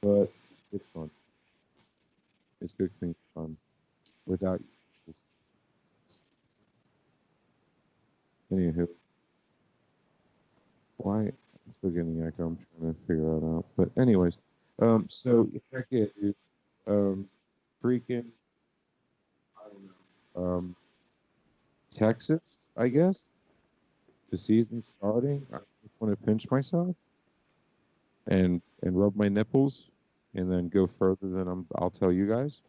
but it's fun. It's good, clean fun without just anywho. Why I'm still getting echo? I'm trying to figure that out. But anyways, so heck yeah, dude. Freaking, I don't know. Texas, I guess. The season's starting. I just want to pinch myself and rub my nipples, and then go further than I'll tell you guys.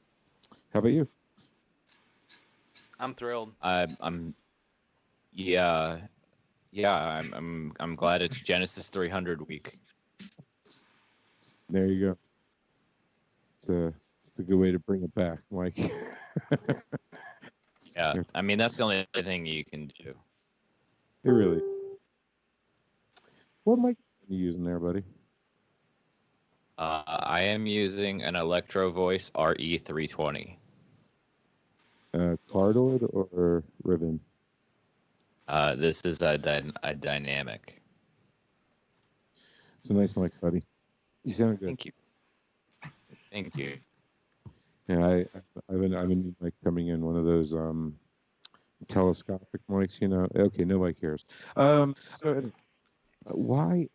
How about you? I'm thrilled. I'm yeah, yeah. I'm glad it's Genesis 300 week. There you go. It's a good way to bring it back, Mike. Yeah, I mean that's the only thing you can do. It really. What mic are you using there, buddy? I am using an Electro Voice RE320. Cardioid or ribbon? This is a dynamic. It's a nice mic, buddy. You sound good. Thank you. Thank you. Yeah, I've been like coming in one of those telescopic mics. Okay, nobody cares. So why?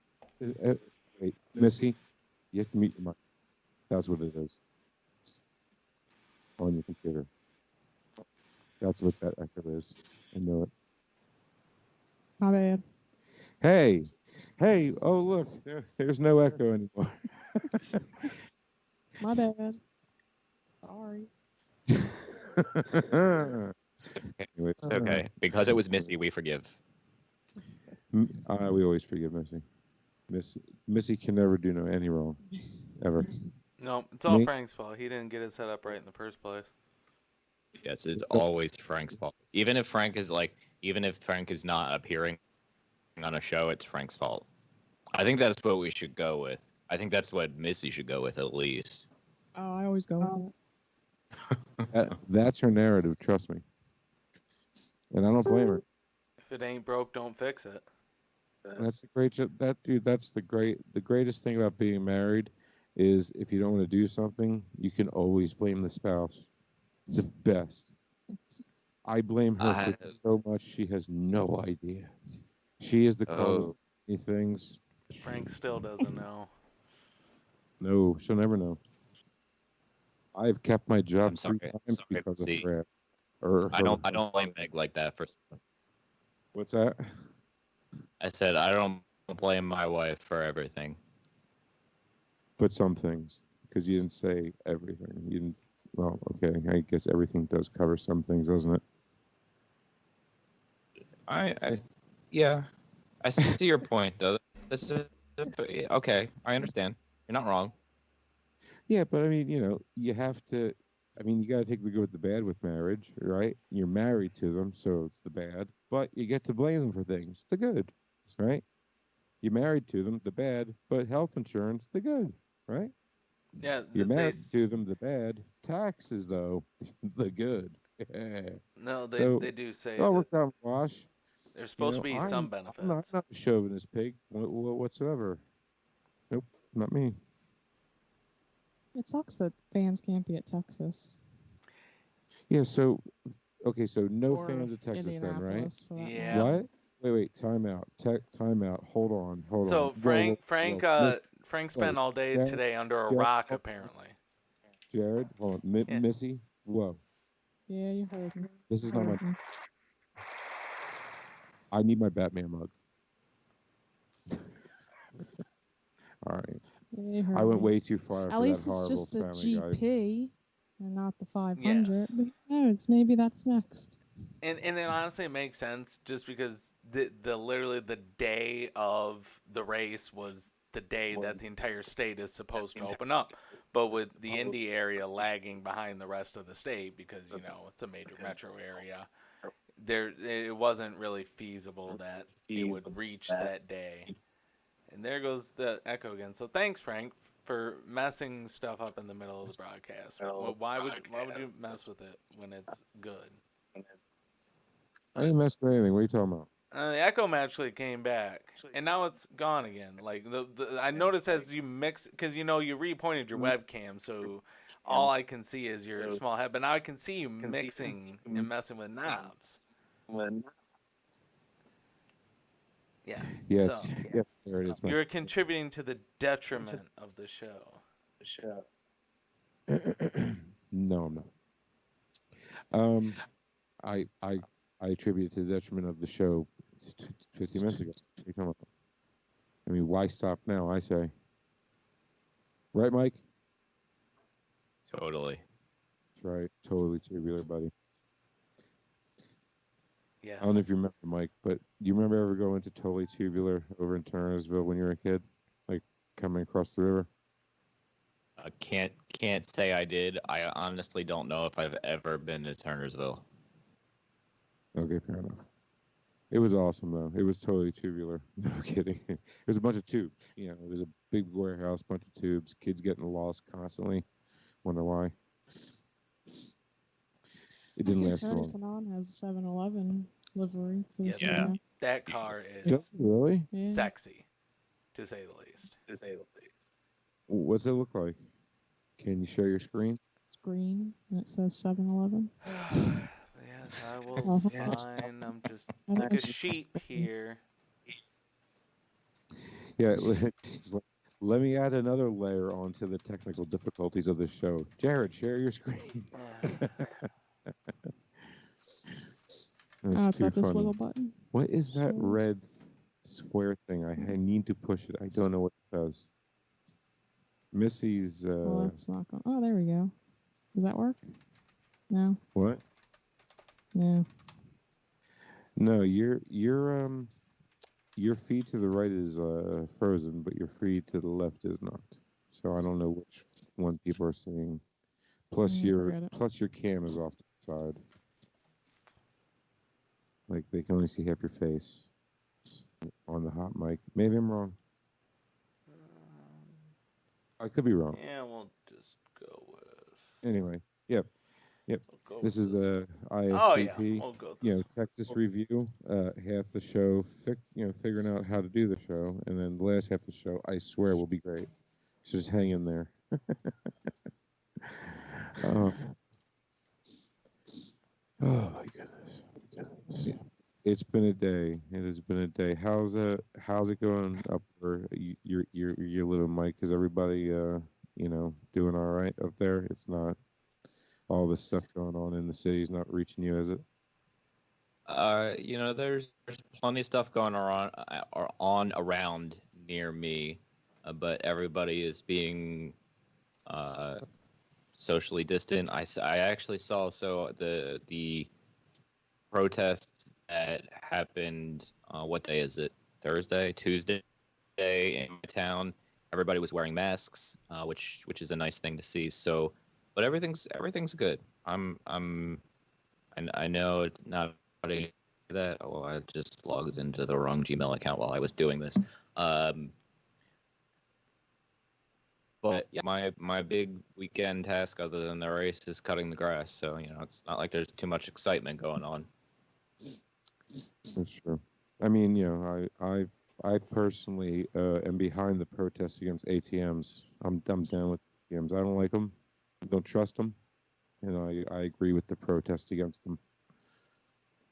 Wait, Missy, you have to mute your mic. That's what it is on your computer. That's what that echo is. I know it. My bad. Hey! Oh look, there's no echo anymore. My bad. Sorry. It's okay. Because it was Missy, we forgive. We always forgive Missy. Missy can never do any wrong, ever. No, it's all Me? Frank's fault. He didn't get it set up right in the first place. Yes, it's always Frank's fault. Even if Frank is not appearing on a show, it's Frank's fault. I think that's what we should go with. I think that's what Missy should go with at least. Oh, I always go with that. That's her narrative. Trust me, and I don't blame her. If it ain't broke, don't fix it. That's the great. That's the greatest thing about being married is if you don't want to do something, you can always blame the spouse. It's the best. I blame her for so much she has no idea. She is the cause of many things. Frank still doesn't know. No, she'll never know. I've kept my job I'm sorry, 3 times because of her. I don't blame Meg like that for. What's that? I said I don't blame my wife for everything. But some things, because you didn't say everything. You didn't. Well, okay. I guess everything does cover some things, doesn't it? Yeah. I see your point though. This is okay. I understand. You're not wrong. Yeah, but I mean, you have to. I mean, you got to take the good with the bad with marriage, right? You're married to them, so it's the bad. But you get to blame them for things, the good, right? You're married to them, the bad. But health insurance, the good, right? Yeah, You're married to them, the bad. Taxes, though, the good. No, so they do say it all that works out in wash. there's supposed to be some benefits. I'm not a chauvinist pig whatsoever. Nope, not me. It sucks that fans can't be at Texas. Yeah, so okay, so no Or fans of Texas then, right? Indianapolis, for that Yeah. matter. What? Wait, time out. Time out. Hold on. So Frank Miss- spent all day Jared- today under a Jared- rock apparently. Jared, hold on. Yeah. Missy, whoa. Yeah, you heard me. This is not my. Heard me. I need my Batman mug. All right. Yeah, you heard I went me. way too far At for least that it's horrible just the Family Guy. GP and not the 500. Yes. But who knows? Maybe that's next. And it honestly makes sense just because the literally the day of the race was the day that the entire state is supposed to open up. But with the Indy area lagging behind the rest of the state because it's a major metro area, it wasn't really feasible that it would reach that day. And there goes the echo again. So thanks, Frank, for messing stuff up in the middle of the broadcast. Well, why would you mess with it when it's good? I ain't messing with anything. What are you talking about? The Echo actually came back, and now it's gone again. Like I noticed as you mix, because you repointed your webcam, so all I can see is your small head. But now I can see you mixing and messing with knobs. Yeah. Yes. So Yep. There it is. you're contributing to the detriment of the show. No, I'm not. I attribute it to the detriment of the show 50 minutes ago. What are you talking about? I mean, why stop now? I say. Right, Mike? Totally. That's right. Totally tubular, buddy. Yes. I don't know if you remember, Mike, but do you remember ever going to Totally Tubular over in Turnersville when you were a kid? Like coming across the river? I can't say I did. I honestly don't know if I've ever been to Turnersville. Okay, fair enough. It was awesome, though. It was totally tubular. No kidding. It was a bunch of tubes. It was a big warehouse, bunch of tubes, kids getting lost constantly. Wonder why. It didn't last long. Fanon has a 7-Eleven livery for this Yeah. weekend. That car Does is it really? Yeah. sexy, to say the least. What's it look like? Can you share your screen? It's green and it says 7-Eleven. Yes, I will find. I'm just like a sheep here. Yeah, let me add another layer onto the technical difficulties of this show. Jared, share your screen. That's It's too got this funny. little button. What is that Shows. red square thing? I need to push it. I don't know what it does. Missy's. Oh, that's not going. Oh, there we go. Does that work? No. What? No. No, your feed to the right is frozen, but your feed to the left is not. So I don't know which one people are seeing. Plus your cam is off to the side. Like they can only see half your face on the hot mic. Maybe I'm wrong. I could be wrong. Yeah, we'll just go with. Anyway, yep. We'll go This with is this. a ISCP. Oh yeah, we'll go with this. Texas review. Half the show, figuring out how to do the show, and then the last half of the show, I swear, will be great. So just hang in there. Oh my goodness. Yeah. It's been a day. It has been a day. How's it going up where you're living, Mike? Is everybody doing all right up there? It's not all this stuff going on in the city is not reaching you, is it? There's plenty of stuff going on around near me, but everybody is being socially distant. I actually saw the protest that happened. What day is it? Tuesday in my town. Everybody was wearing masks, which is a nice thing to see. So, but everything's good. I know it's not that. Oh, I just logged into the wrong Gmail account while I was doing this. But yeah, my big weekend task other than the race is cutting the grass. So it's not like there's too much excitement going on. That's true. I mean, I personally am behind the protests against ATMs. I'm down with ATMs. I don't like them. I don't trust them. And I agree with the protest against them.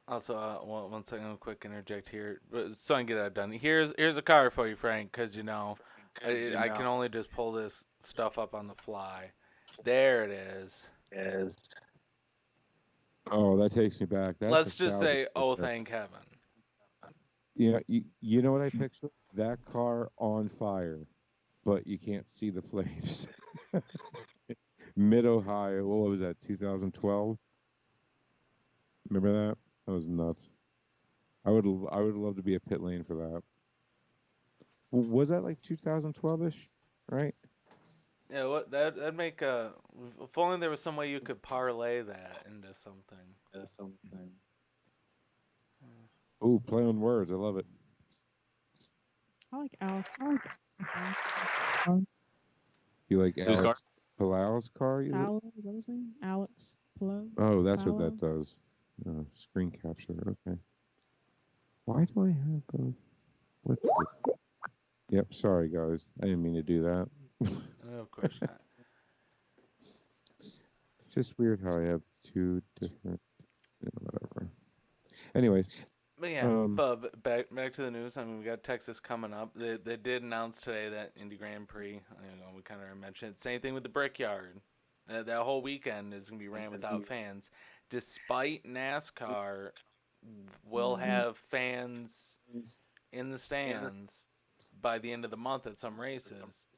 Also, one second, quick interject here, so I can get that done. Here's a car for you, Frank, because I can only just pull this stuff up on the fly. There it is. Oh, that takes me back. Let's just say, oh, thank heaven. Yeah, you know what I picture? That car on fire, but you can't see the flames. Mid-Ohio, what was that, 2012? Remember that? That was nuts. I would love to be a pit lane for that. Was that like 2012-ish, right? Yeah, what that'd make if only there was some way you could parlay that into something. Ooh, play on words. I love it. I like Alex. You like Whose car? Alex Palau's car? Is it? Paolo, is that his name? Alex Paolo. Oh, that's Paolo. what that does. Screen capture. Okay. Why do I have both? What is this? Yep, sorry guys. I didn't mean to do that. Of course not. It's just weird how I have two different whatever. Anyways, But yeah, but back to the news. I mean, we got Texas coming up. They did announce today that Indy Grand Prix. We kind of mentioned it. Same thing with the Brickyard. That whole weekend is gonna be ran without fans, despite NASCAR will have fans in the stands by the end of the month at some races.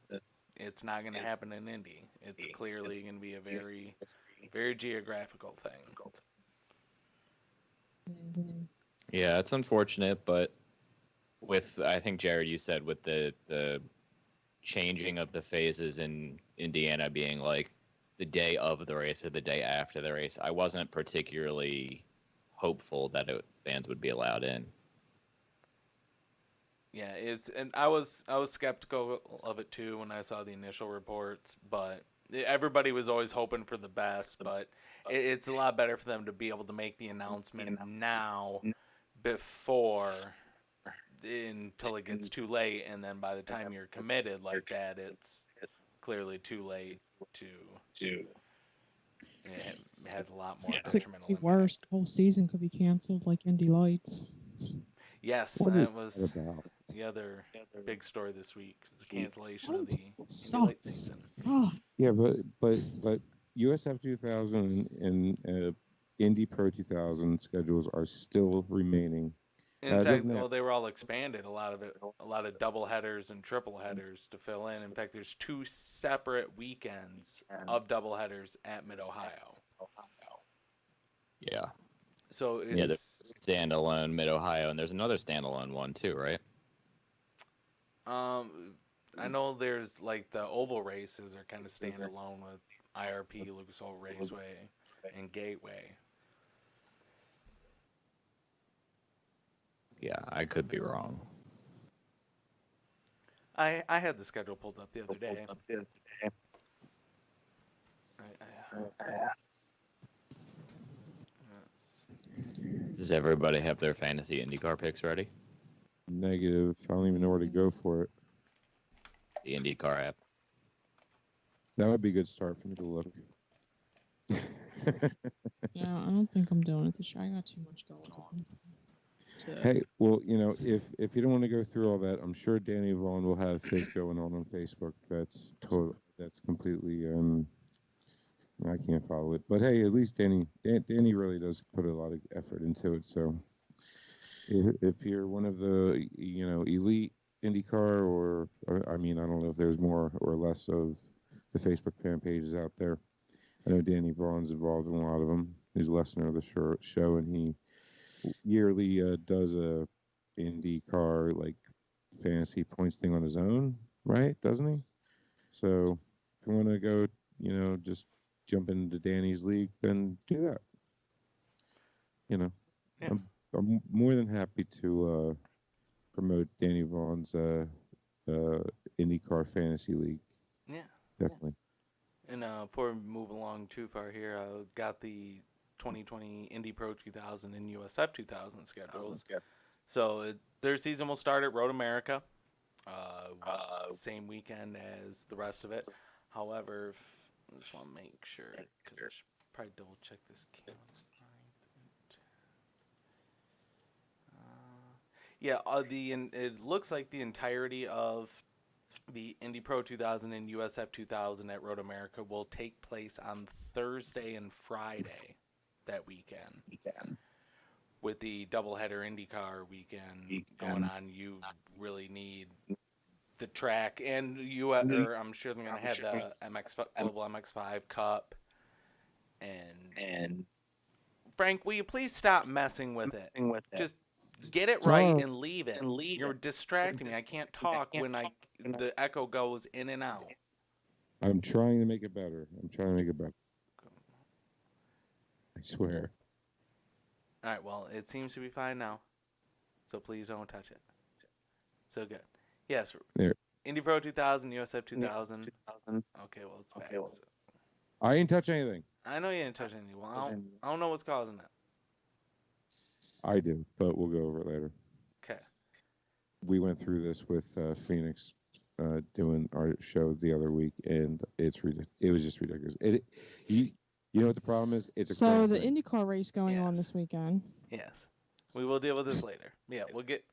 It's not going to happen in Indy. It's clearly going to be a very, very geographical thing. Yeah, it's unfortunate, but with I think Jared, you said with the changing of the phases in Indiana being like the day of the race or the day after the race, I wasn't particularly hopeful that fans would be allowed in. Yeah, and I was skeptical of it too when I saw the initial reports, but everybody was always hoping for the best. But it's a lot better for them to be able to make the announcement now before until it gets too late, and then by the time you're committed like that, it's clearly too late to. It has a lot more detrimental Be impact. worse. The whole season could be canceled, like Indy Lights. Yes, what that is was that about? the other big story this week. Is the cancellation of What? the Indy Sucks. Lights season. Oh, Yeah, but USF 2000 and Indy Pro 2000 schedules are still remaining. In As of fact, now. well, they were all expanded. A lot of double headers and triple headers to fill in. In fact, there's 2 separate weekends of double headers at Mid Ohio. Yeah. So Yeah, the it's standalone Mid Ohio, and there's another standalone one too, right? I know there's like the oval races are kind of standalone with IRP, Lucas Oil Raceway, and Gateway. Yeah, I could be wrong. I had the schedule pulled up the other day. Does everybody have their fantasy IndyCar picks ready? Negative. I don't even know where to go for it. The IndyCar app. That would be a good start for me to look. yeah, I don't think I'm doing it this year. I got too much going on. Hey, well, if you don't want to go through all that, I'm sure Danny Vaughn will have his going on Facebook. That's completely I can't follow it. But hey, at least Danny really does put a lot of effort into it. So if you're one of the elite IndyCar or I mean, I don't know if there's more or less of the Facebook fan pages out there. I know Danny Vaughn's involved in a lot of them. He's a listener of the show, and he yearly does a IndyCar like fantasy points thing on his own, right? Doesn't he? So if you want to go, just jump into Danny's league, then do that. Yeah. I'm more than happy to promote Danny Vaughn's IndyCar fantasy league. Yeah. Definitely. And before we move along too far here, I got the 2020 Indy Pro 2000 and USF 2000 schedules. So their season will start at Road America, same weekend as the rest of it. However, I just want to make sure, because I should probably double check this calendar. It looks like the entirety of the Indy Pro 2000 and USF 2000 at Road America will take place on Thursday and Friday that weekend. With the doubleheader IndyCar weekend going on, you really need the track, and I'm sure they're going to have the Global MX5 Cup. And Frank, will you please stop messing with it? Just get it right and leave it. You're distracting me. I can't talk when the echo goes in and out. I'm trying to make it better. I swear. All right, well, it seems to be fine now. So please don't touch it. So good. Yes. There. Indy Pro 2000, USF 2000. Okay, well, it's back. So. I didn't touch anything. I know you didn't touch anything. Well, I don't know what's causing that. I do, but we'll go over it later. we went through this with Phoenix doing our show the other week, and it was just ridiculous. You you know what the problem is? It's a So chrome the thing. IndyCar race going on Yes. this weekend. Yes. We will deal with this later. Yeah, let's get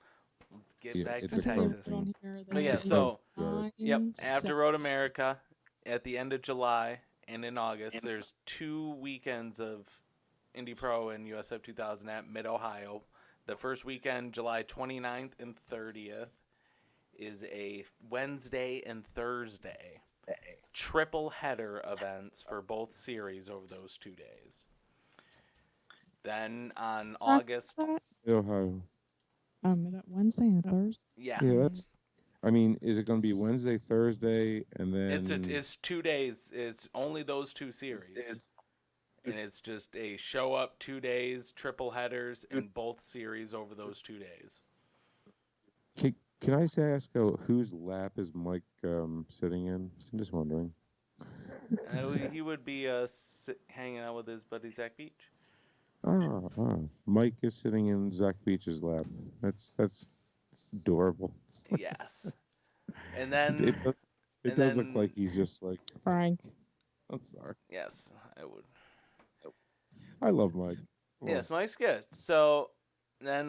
Yeah, back it's to a chrome Texas. On thing. here, Oh, yeah, It's a so- chrome thing. Yep, after Road America, at the end of July and in August, there's 2 weekends of Indy Pro and USF 2000 at Mid-Ohio. The first weekend, July 29th and 30th, is a Wednesday and Thursday. Triple header events for both series over those 2 days. Then on August, Ohio. That Wednesday and Thursday. yeah, Yeah, that's. I mean, is it going to be Wednesday, Thursday, and then? it's 2 days. It's only those 2 series. And it's just a show up 2 days, triple headers in both series over those 2 days. Can I just ask whose lap is Mike sitting in? I'm just wondering. He would be hanging out with his buddy Zach Beach. Mike is sitting in Zach Beach's lap. That's adorable. Yes. And then It does look like he's just like Frank. I'm sorry. yes, I would. I love Mike. Yes, Mike's good. So then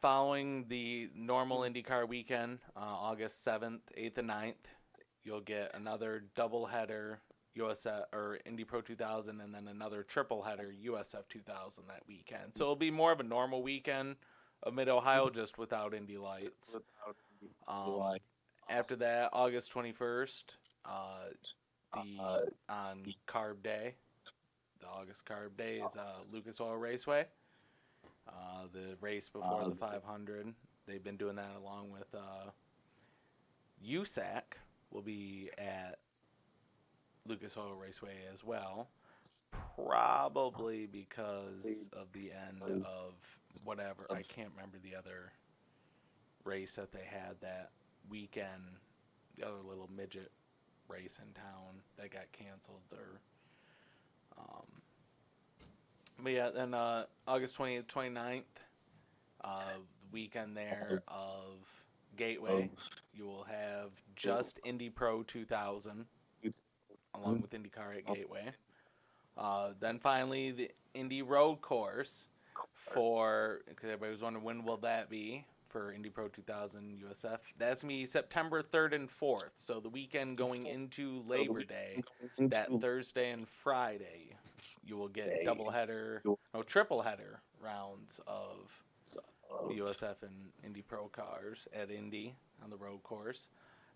following the normal IndyCar weekend, August 7th, 8th, and 9th, you'll get another doubleheader USF or Indy Pro 2000 and then another triple header USF 2000 that weekend. So it'll be more of a normal weekend of Mid-Ohio just without Indy Lights. After that, August 21st, on Carb Day, the August Carb Day is Lucas Oil Raceway. The race before the 500. They've been doing that along with USAC will be at Lucas Oil Raceway as well. Probably because of the end of whatever. I can't remember the other race that they had that weekend. The other little midget race in town that got canceled or but yeah, then August 20th, 29th, weekend there of Gateway, you will have just Indy Pro 2000 along with IndyCar at Gateway. Then finally the Indy Road Course because everybody was wondering when will that be for Indy Pro 2000 USF. That's going to be September 3rd and 4th, so the weekend going into Labor Day, that Thursday and Friday, you will get triple header rounds of the USF and Indy Pro cars at Indy on the road course.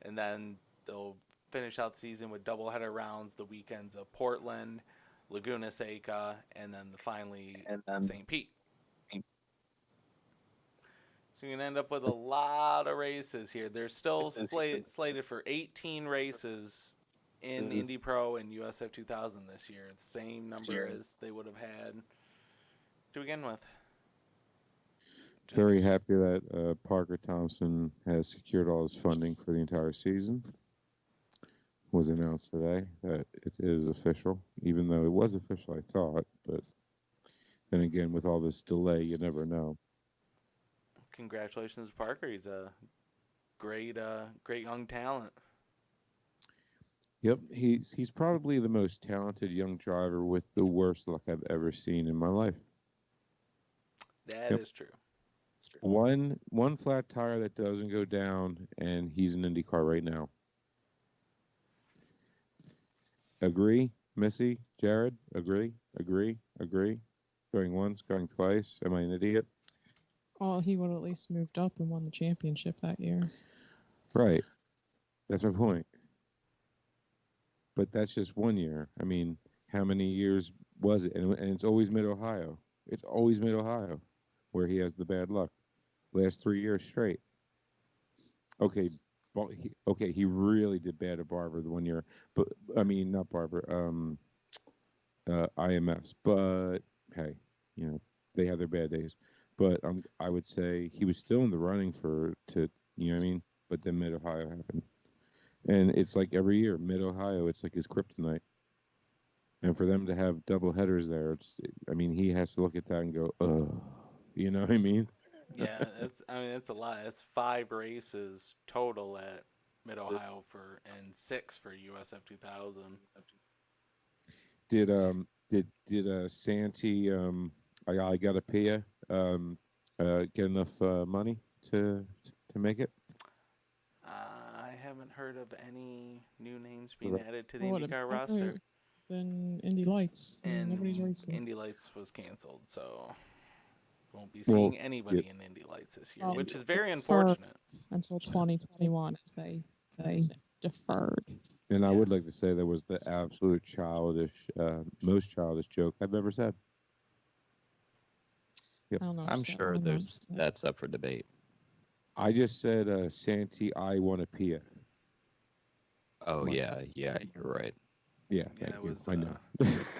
And then they'll finish out the season with doubleheader rounds the weekends of Portland, Laguna Seca, and then finally St. Pete. So you're going to end up with a lot of races here. They're still slated for 18 races in Indy Pro and USF 2000 this year. It's the same number as they would have had to begin with. Very happy that Parker Thompson has secured all his funding for the entire season. Was announced today that it is official, even though it was official, I thought. But then again, with all this delay, you never know. Congratulations, Parker. He's a great young talent. Yep, he's probably the most talented young driver with the worst luck I've ever seen in my life. That is true. One flat tire that doesn't go down, and he's in IndyCar right now. Agree, Missy, Jared? Agree. Going once, going twice. Am I an idiot? Well, he would have at least moved up and won the championship that year. Right. That's my point. But that's just 1 year. I mean, how many years was it? And it's always Mid-Ohio. It's always Mid-Ohio where he has the bad luck. Last 3 years straight. Okay, he really did bad at Barber the 1 year. But, I mean, not Barber, IMS. But, hey, they have their bad days. But I would say he was still in the running you know what I mean? But then Mid-Ohio happened. And it's like every year, Mid-Ohio, it's like his kryptonite. And for them to have double headers there, he has to look at that and go, ugh. You know what I mean? Yeah, it's a lot. It's 5 races total at Mid Ohio and 6 for USF 2000. Did Santee I got a Pia get enough money to make it? I haven't heard of any new names So being that- added to the Well, what IndyCar about roster, then Indy Lights? and Nobody's racing. Indy Lights was canceled, so won't be Well, seeing anybody in Indy Lights this year, Well, which is very deferred unfortunate. until 2021 as they deferred. And I would Yes. like to say that was the absolute most childish joke I've ever said. I don't know. I'm just that sure one that's up for debate. I just said Santee I want a Pia. Oh What? yeah, you're right. Yeah, Yeah, thank it you. was, I know.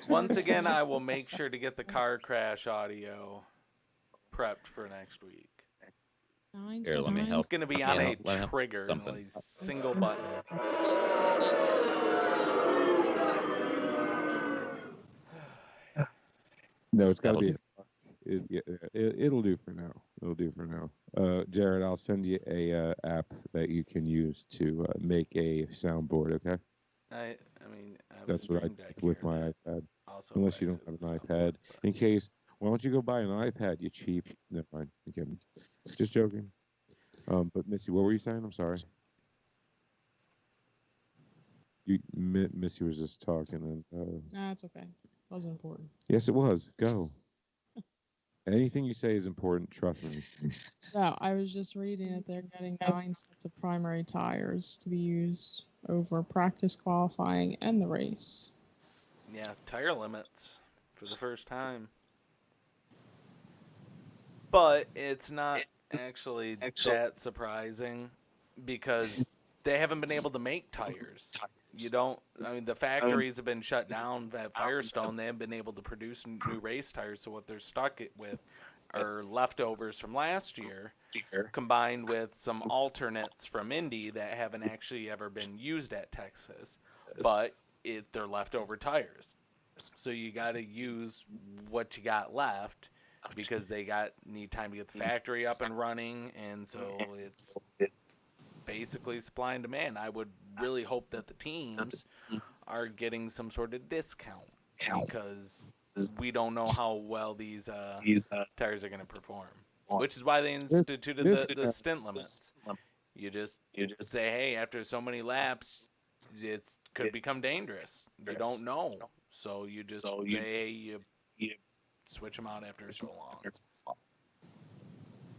Once again, I will make sure to get the car crash audio prepped for next week. Here, let me It's help. going to be Yeah, on a let me help trigger, something. like single button. No, it's got to That'll be. do. It'll do for now. It'll do for now. Jared, I'll send you a app that you can use to make a soundboard. Okay, I mean, I have a that's what I Stream Deck did with here my that iPad. also Unless you acts don't have as an a iPad. soundboard, but- In case, why don't you go buy an iPad? You cheap. Never mind. I'm kidding. Just joking. But Missy, what were you saying? I'm sorry. Missy was just talking, and Nah, it's okay. Wasn't important. yes, it was. Go. Anything you say is important. Trust me. No, I was just reading that they're getting 9 sets of primary tires to be used over practice, qualifying, and the race. Yeah, tire limits for the first time. But it's not actually that surprising because they haven't been able to make tires. The factories have been shut down at Firestone. They haven't been able to produce new race tires, so what they're stuck with are leftovers from last year combined with some alternates from Indy that haven't actually ever been used at Texas, but they're leftover tires. So you got to use what you got left because they need time to get the factory up and running, and so it's basically supply and demand. I would really hope that the teams are getting some sort of discount because we don't know how well these tires are going to perform. Which is why they instituted the stint limits. You just say, hey, after so many laps, it could become dangerous. You don't know. So you just say, hey, you switch them out after so long.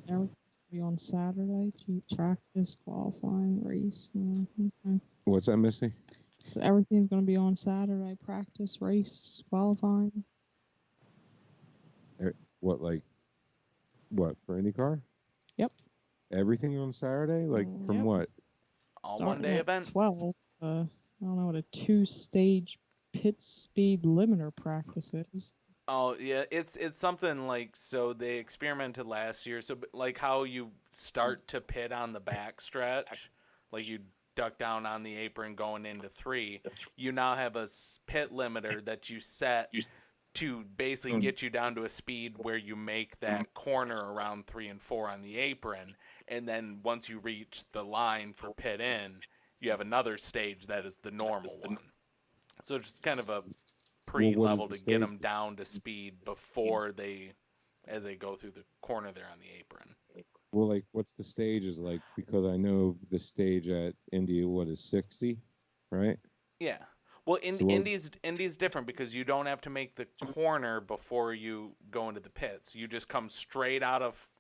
Everything's going to be on Saturday. Practice, qualifying, race. Okay. What's that, Missy? So everything's going to be on Saturday. Practice, race, qualifying. What for IndyCar? Yep. Everything on Saturday? Like from Yep. what? All Starting one day at event? 12. I don't know what a 2-stage pit speed limiter practice is. Oh yeah, it's something like, so they experimented last year. So like how you start to pit on the back stretch, like you duck down on the apron going into 3. You now have a pit limiter that you set to basically get you down to a speed where you make that corner around 3 and 4 on the apron, and then once you reach the line for pit in, you have another stage that is the normal one. So it's just kind of a pre-level the to get stage? them down to speed before as they go through the corner there on the apron. Well, like what's the stages like? Because I know the stage at Indy, what is 60, right? Yeah. Well, So what- Indy's different because you don't have to make the corner before you go into the pits. You just come straight off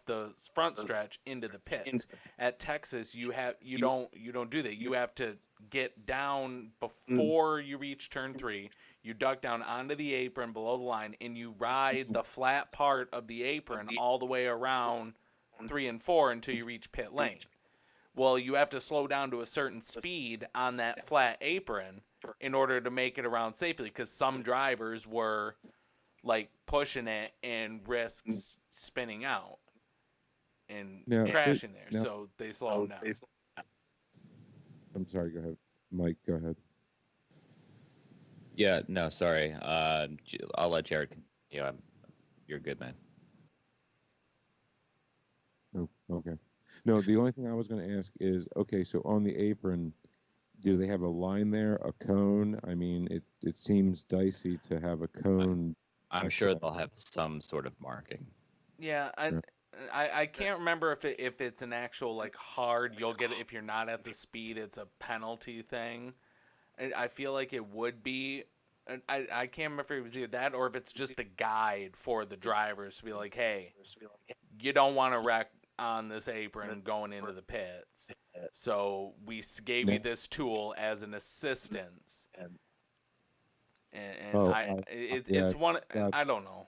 the front stretch into the pits. At Texas, you don't do that. You have to get down before you reach turn 3. You duck down onto the apron below the line, and you ride the flat part of the apron all the way around 3 and 4 until you reach pit lane. Well, you have to slow down to a certain speed on that flat apron in order to make it around safely, because some drivers were like pushing it and risks spinning out and crashing there. So they slow them down. I'm sorry. Go ahead, Mike. Go ahead. Yeah, no, sorry. I'll let Jared continue. You're good, man. Oh, okay. No, the only thing I was going to ask is, okay, so on the apron, do they have a line there, a cone? I mean, it seems dicey to have a cone. I'm sure they'll have some sort of marking. Yeah, Yeah. I can't remember if it's an actual like hard. You'll get it if you're not at the speed. It's a penalty thing. I feel like it would be. I can't remember if it was either that or if it's just a guide for the drivers to be like, hey, you don't want to wreck on this apron going into the pits. So we gave you No. this tool as an assistance, and Oh, yeah, it's one. I that's don't know.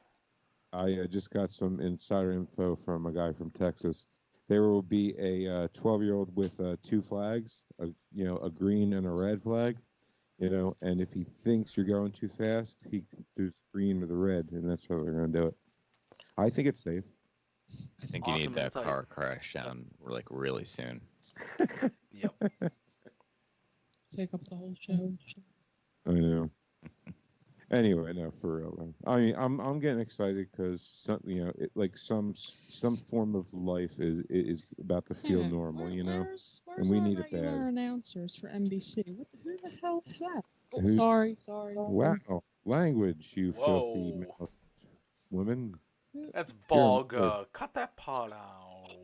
I just got some insider info from a guy from Texas. There will be a 12-year-old with two flags, a green and a red flag, and if he thinks you're going too fast, he can do green or the red, and that's how they're going to do it. I think it's safe. I think you Awesome need that insight. car crash down like really soon. Yep. Take up the whole show. I know. Anyway, no, for real. Though. I mean, I'm getting excited because some form of life is about to feel Yeah, normal, Where's and we our need it regular bad. announcers for NBC? Who the hell is that? Oh, Who- sorry. Wow, language, you filthy Whoa. mouth woman. That's You're a vulgar. Cut that part out.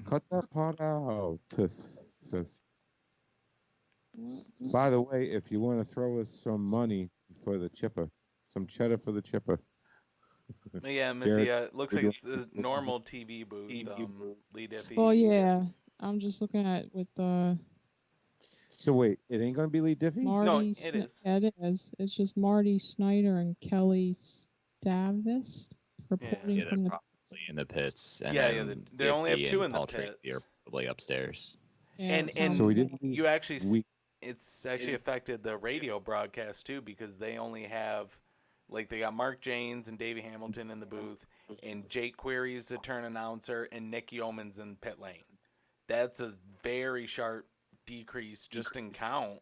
Cut that part out. By the way, if you want to throw us some money for the chipper, some cheddar for the chipper. Yeah, Missy. Jared, Looks would like you it's a normal TV booth. Lee Diffie. Well, yeah. I'm just looking at with So wait, it ain't gonna be Lee Diffie? Marty. it is. Yeah, it is. It's just Marty Snyder and Kelly Stavis reporting Yeah, they're from the. probably in the pits, and Yeah, then they only have Diffie two and in the Paltry pits. are probably upstairs. Yeah, And it sounds So we like- didn't. you actually We it's actually affected the radio broadcast too because they only have like they got Mark Janes and Davey Hamilton in the booth and Jake Query's the turn announcer and Nick Yeoman's in pit lane. That's a very sharp decrease just in count.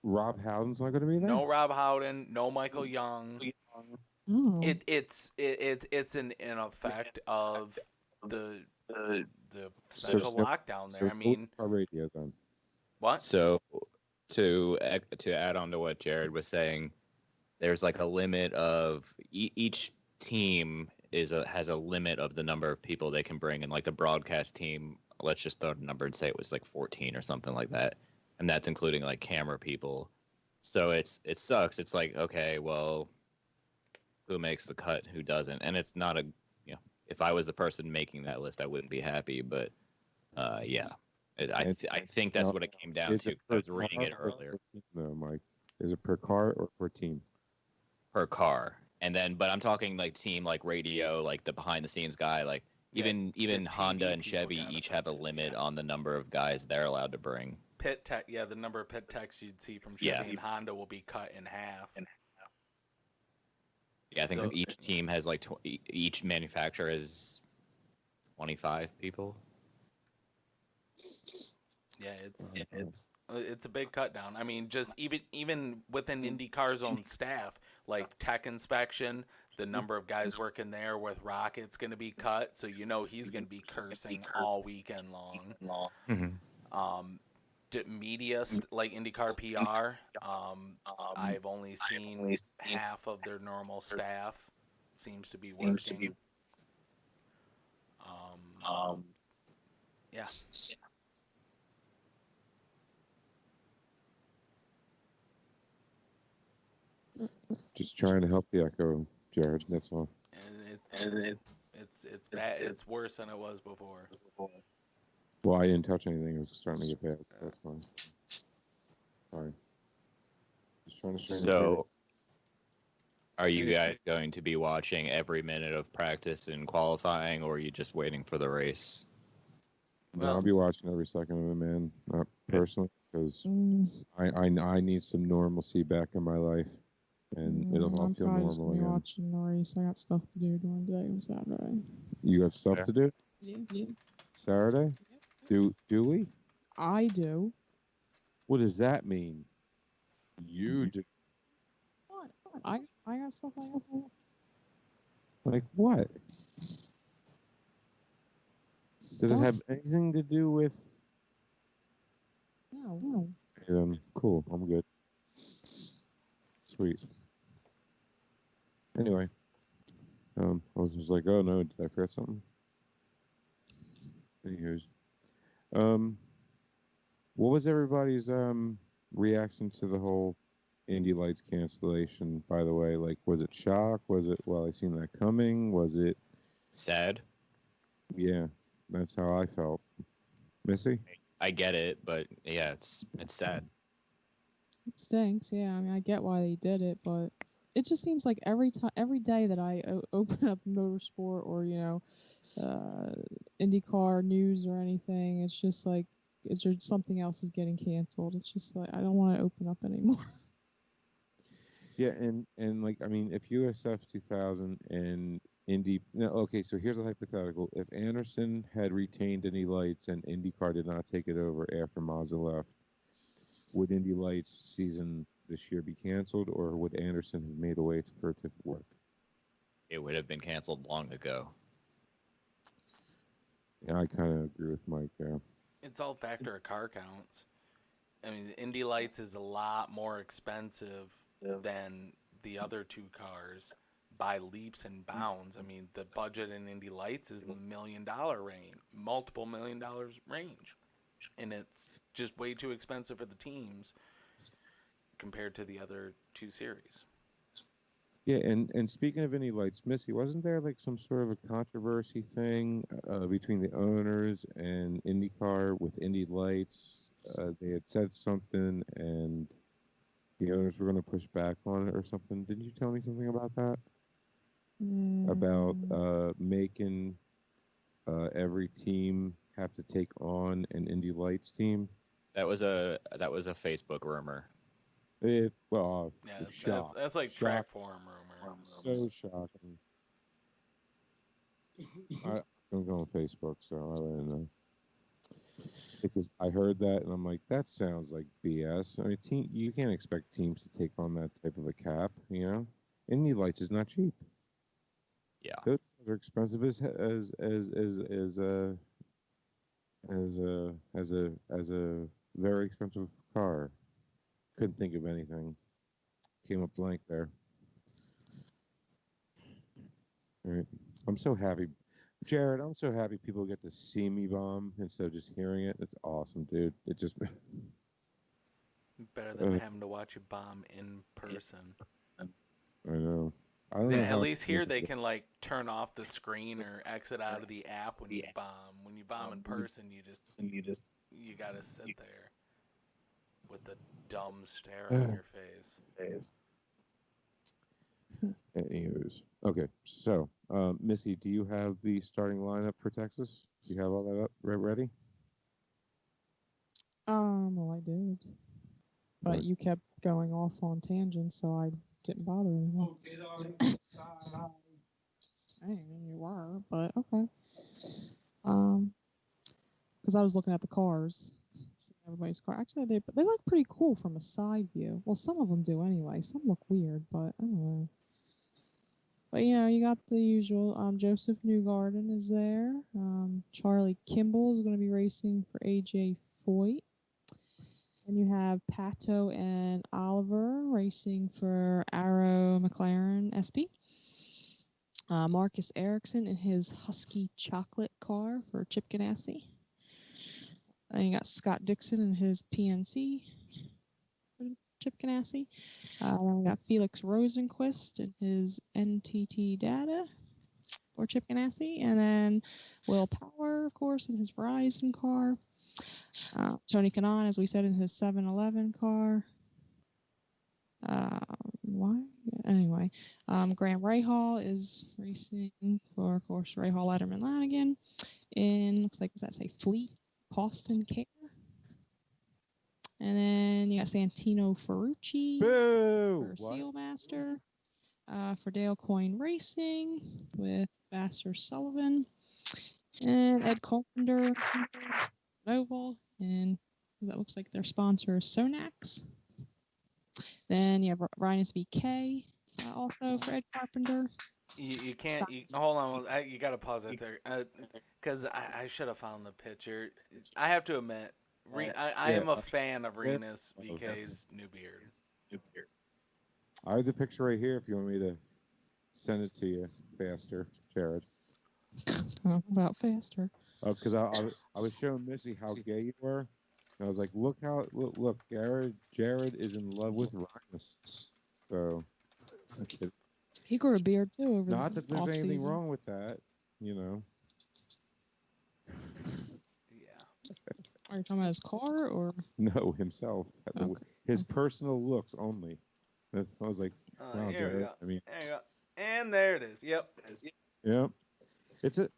Rob Howden's not gonna be there. No Rob Howden, no Michael Young. Oh. It's an effect of the essential no- lockdown there. So I mean, our radio then. what? So to add on to what Jared was saying, there's like a limit of each team has a limit of the number of people they can bring, and like the broadcast team, let's just throw a number and say it was like 14 or something like that, and that's including like camera people. So it sucks. It's like, okay, well, who makes the cut, who doesn't? And it's not if I was the person making that list, I wouldn't be happy. But yeah, I think that's what it came down Is to. it I was reading it car or earlier. per team, though, Mike? Is it per car or per team? Per car, and then but I'm talking like team, like radio, like the behind the scenes guy, like Yeah, even the Honda TV and people Chevy got each have a affected, limit yeah. on the number of guys they're allowed to bring. Pit tech, yeah, the number of pit techs you'd see from Chevy Yeah. and Honda will be cut in half. Yeah, I think So- each team has like each manufacturer has 25 people. Yeah, it's a big cut down. I mean, just even within IndyCar's own staff, like tech inspection, the number of guys working there with Rocket's going to be cut, so he's going to be cursing all weekend long. Media like IndyCar PR, I've only seen half of their normal staff seems to be working. Yeah. Just trying to help the echo, Jared. That's all. And it's bad. It's worse than it was before. Well, I didn't touch anything. It was starting to get bad. That's fine. Sorry. Just trying to So, are you guys going to be watching every minute of practice and qualifying, or are you just waiting for the race? No, I'll be watching every second of it, man. Not personally, because I need some normalcy back in my life, and it'll all I'm feel probably just normal gonna be again. watching the race. I got stuff to do during the day on Saturday. You got stuff to do Yeah. Saturday? Do we? I do. What does that mean? You do. What? I got stuff I have to do. Like what? Does it have anything to do with? No. Cool. I'm good. Sweet. Anyway, I was just like, oh no, did I forget something? Anywho's, what was everybody's reaction to the whole Indy Lights cancellation? By the way, like, was it shock? Was it, well, I seen that coming? Was it Sad. Yeah, that's how I felt. Missy? I get it, but yeah, it's sad. It stinks. Yeah, I mean, I get why they did it, but it just seems like every day that I open up motorsport or IndyCar news or anything, it's just like it's just something else is getting canceled. It's just like I don't want to open up anymore. Yeah, and like, I mean, if USF 2000 and Indy, no, okay, so here's a hypothetical. If Anderson had retained Indy Lights and IndyCar did not take it over after Mazda left, would Indy Lights season this year be canceled, or would Anderson have made a way for it to work? It would have been canceled long ago. Yeah, I kind of agree with Mike there. It's all factor of car counts. I mean, the Indy Lights is a lot more expensive than the other two cars by leaps and bounds. I mean, the budget in Indy Lights is in the $1 million range, multiple $1 million range. And it's just way too expensive for the teams compared to the other two series. Yeah, and speaking of Indy Lights, Missy, wasn't there like some sort of a controversy thing between the owners and IndyCar with Indy Lights? They had said something, and the owners were going to push back on it or something. Didn't you tell me something about that? About making every team have to take on an Indy Lights team? That was a Facebook rumor. Yeah, that's like track forum rumor. So shocking. I don't go on Facebook, so I don't know. Because I heard that and I'm like, that sounds like BS. I mean, you can't expect teams to take on that type of a cap, you know. Indy Lights is not cheap. Yeah, those are expensive as a very expensive car. Couldn't think of anything. Came up blank there. All right. I'm so happy. Jared, I'm so happy people get to see me bomb instead of just hearing it. It's awesome, dude. It just better than having to watch you bomb in person. I know. At least here they can like turn off the screen or exit out of the app when you bomb. When you bomb in person, you gotta sit there with a dumb stare on your face. Anyways, okay. So, Missy, do you have the starting lineup for Texas? Do you have all that up ready? Well, I did, but you kept going off on tangents, so I didn't bother anymore. Saying you were, but okay. Because I was looking at the cars, everybody's car. Actually, they look pretty cool from a side view. Well, some of them do anyway. Some look weird, but I don't know. But you got the usual. Joseph Newgarden is there. Charlie Kimball is going to be racing for AJ Foyt. And you have Pato and Oliver racing for Arrow McLaren SP. Marcus Ericsson in his Husky Chocolate car for Chip Ganassi. And you got Scott Dixon in his PNC for Chip Ganassi. Then we got Felix Rosenquist in his NTT Data for Chip Ganassi. And then Will Power, of course, in his Verizon car. Tony Kanaan, as we said, in his 7-Eleven car. Why? Anyway, Graham Rahal is racing for, of course, Rahal, Letterman, Lanigan. In, looks like, does that say Fleet Costin Care? And then you got Santino Ferrucci for Sealmaster. For Dale Coyne Racing with Vassar Sullivan. And Ed Carpenter, Oval, and that looks like their sponsor is Sonax. Then you have Ryan SVK, also for Ed Carpenter. You can't. Hold on. You got to pause it there. Because I should have found the picture. I have to admit, I am a fan of Renus BK's new beard. I have the picture right here if you want me to send it to you faster, Jared. About faster. Because I was showing Missy how gay you were. And I was like, look, Jared is in love with Rhinus. So, He grew a beard too over not the that there's off-season. anything wrong with that, you know. Yeah. Are you talking about his car or? No, himself. Okay. His personal looks only. I was like, wow, Here we Jared. go. I mean, There you go. And there it is. Yep. yeah.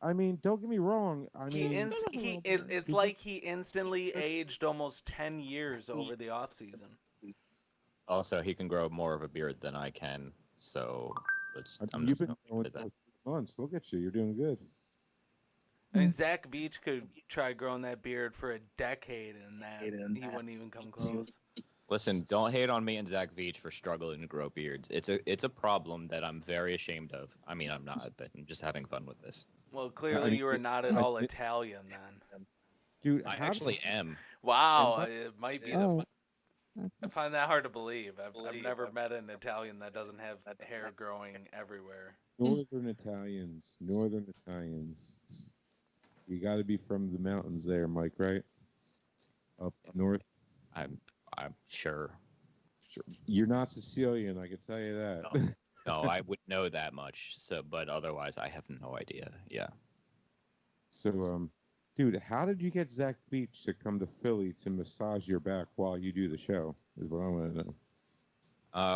I mean, don't get me wrong. It's like he instantly aged almost 10 years over the off season. Also, he can grow more of a beard than I can, so I'm you've just been going going to for that. 3 months. Look at you. You're doing good. I mean, Zach Beach could try growing that beard for a decade, and he wouldn't even come close. Listen, don't hate on me and Zach Veach for struggling to grow beards. It's a problem that I'm very ashamed of. I mean, I'm not, but I'm just having fun with this. Well, clearly you are not at all Italian then. Dude, I actually am. Wow, it might be. Oh. I find that hard to believe. I've never met an Italian that doesn't have hair growing everywhere. Northern Italians. You got to be from the mountains there, Mike, right? Up north. I'm sure. You're not Sicilian, I can tell you that. No, I would know that much. So, but otherwise, I have no idea. Yeah. So, dude, how did you get Zach Beach to come to Philly to massage your back while you do the show? Is what I want to know.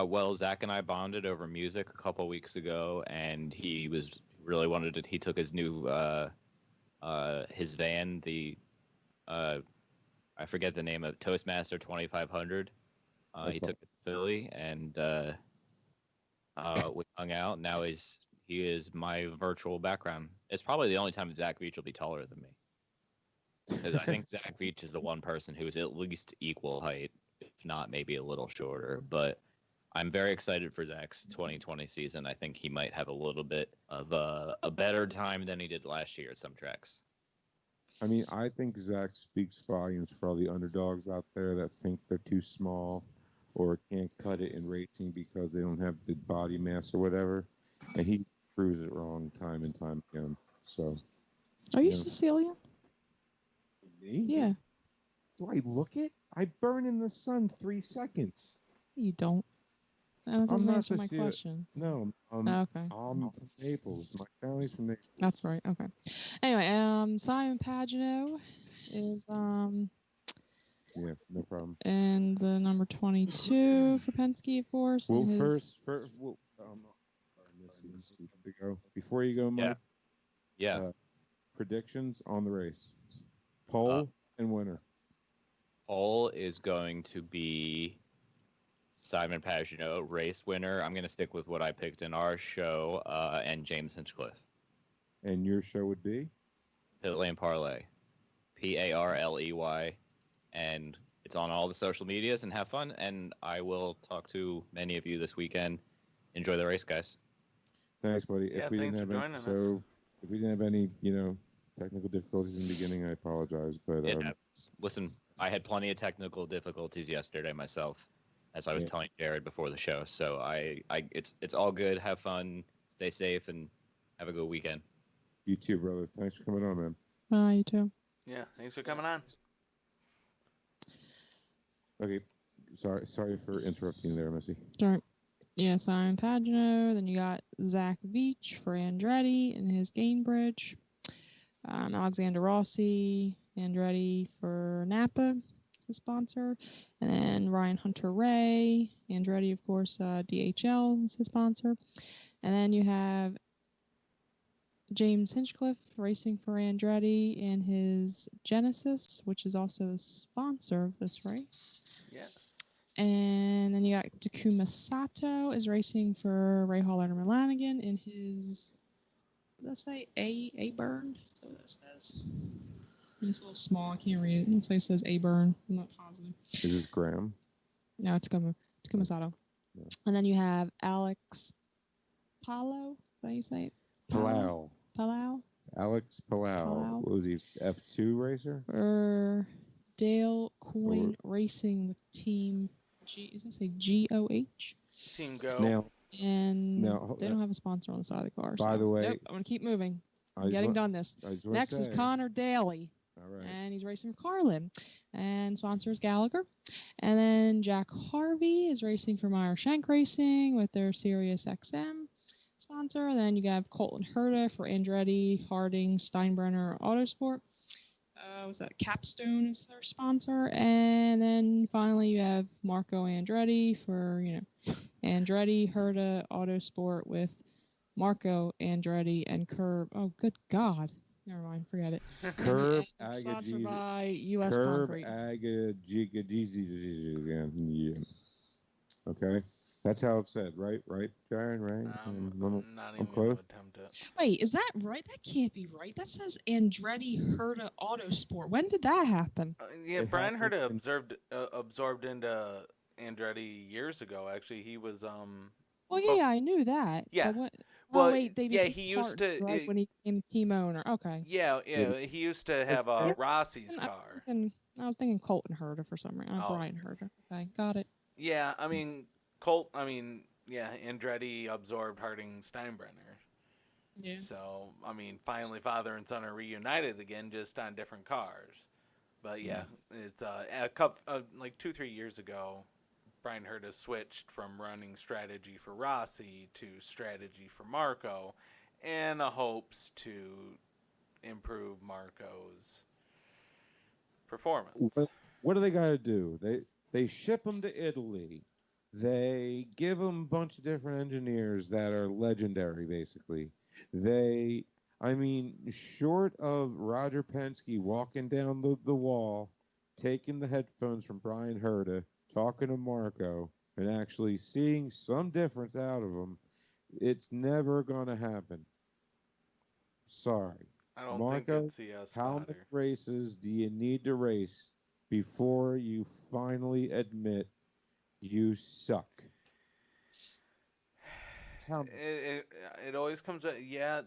Well, Zach and I bonded over music a couple weeks ago, and he really wanted it. He took his new his van, the I forget the name of Toastmaster 2500. He took it to Philly, and we hung out. Now he is my virtual background. It's probably the only time Zach Beach will be taller than me, because I think Zach Beach is the one person who is at least equal height, if not maybe a little shorter. But I'm very excited for Zach's 2020 season. I think he might have a little bit of a better time than he did last year at some tracks. I mean, I think Zach speaks volumes for all the underdogs out there that think they're too small or can't cut it in racing because they don't have the body mass or whatever. And he proves it wrong time and time again. So, Are you Sicilian? me? Yeah. Do I look it? I burn in the sun 3 seconds. You don't. That doesn't not answer my Sicilian. question. No, Okay. I'm from Naples. My family's from Naples. That's right. Okay. Anyway, Simon Pagino is Yeah, no problem. and the number 22 for Penske, of course. Well, and his... first, Missy, to go. Before you go, Mike. Yeah. Predictions on the race. Pole and winner. Pole is going to be Simon Pagino, race winner. I'm going to stick with what I picked in our show, and James Hinchcliffe. And your show would be? Pit Lane Parley. Parley. And it's on all the social medias, and have fun. And I will talk to many of you this weekend. Enjoy the race, guys. Thanks, buddy. Yeah, thanks for joining us. If we didn't have any, technical difficulties in the beginning, I apologize. But listen, I had plenty of technical difficulties yesterday myself, as I was telling Jared before the show. So it's all good. Have fun, stay safe, and have a good weekend. You too, brother. Thanks for coming on, You man. too. Yeah, thanks for coming on. Okay, sorry for interrupting there, Missy. Sorry. Yeah, Simon Pagino. Then you got Zach Veach for Andretti and his Gainbridge. Alexander Rossi, Andretti for Napa, the sponsor. And then Ryan Hunter-Ray, Andretti, of course, DHL is his sponsor. And then you have James Hinchcliffe racing for Andretti in his Genesys, which is also the sponsor of this race. Yes. And then you got Takuma Sato is racing for Ray Hall Letterman Lanigan in his, what does that say? A burn? Is that what that says? It's a little small. I can't read it. It looks like it says A burn. I'm not positive. Is this Graham? No, Takuma Sato. Yeah. And then you have Alex Palou that how you say it? Palau. Palau? Alex Palau. Palau. What was he? F2 racer? Or Dale Coyne Racing with Team G. Does that say GOH? Team Go. Now, And they don't have a sponsor on the side of the car. By so. the way, Nope, I'm going to keep moving. I'm I getting done this. Next is Connor Daly. All right. And he's racing for Carlin. And sponsor is Gallagher. And then Jack Harvey is racing for Meyer Shank Racing with their Sirius XM sponsor. And then you have Colton Herta for Andretti, Harding, Steinbrenner Autosport. Was that Capstone is their sponsor? And then finally you have Marco Andretti for, Andretti, Herta, Autosport with Marco Andretti and Curb. Oh, good God. Never mind, forget it. Curb sponsored by U.S. Concrete. Okay, that's how it's said, right? Right, Jaron, right? I'm not even close. going to attempt it. Wait, is that right? That can't be right. That says Andretti Herta Autosport. When did that happen? Yeah, Brian Herta absorbed into Andretti years ago. Actually, he was Well, yeah, I knew that. Yeah. But what? Well, oh wait, they yeah, became he used partners, to right when he became team owner. Okay. Yeah, he used to have Rossi's car. I was thinking Colton Herta for some reason. Brian Herta. Okay, got it. Yeah, I mean Andretti absorbed Harding Steinbrenner. Yeah. So, I mean, finally father and son are reunited again, just on different cars. But yeah, it's a couple like 2-3 years ago, Brian Herta switched from running strategy for Rossi to strategy for Marco, and hopes to improve Marco's performance. What do they got to do? They ship them to Italy. They give them a bunch of different engineers that are legendary, basically. Short of Roger Penske walking down the wall, taking the headphones from Brian Herta, talking to Marco, and actually seeing some difference out of them, it's never going to happen. Sorry. I don't Marco, think it's CS how many races do you need to race before you finally admit you suck? It always comes up. Yeah,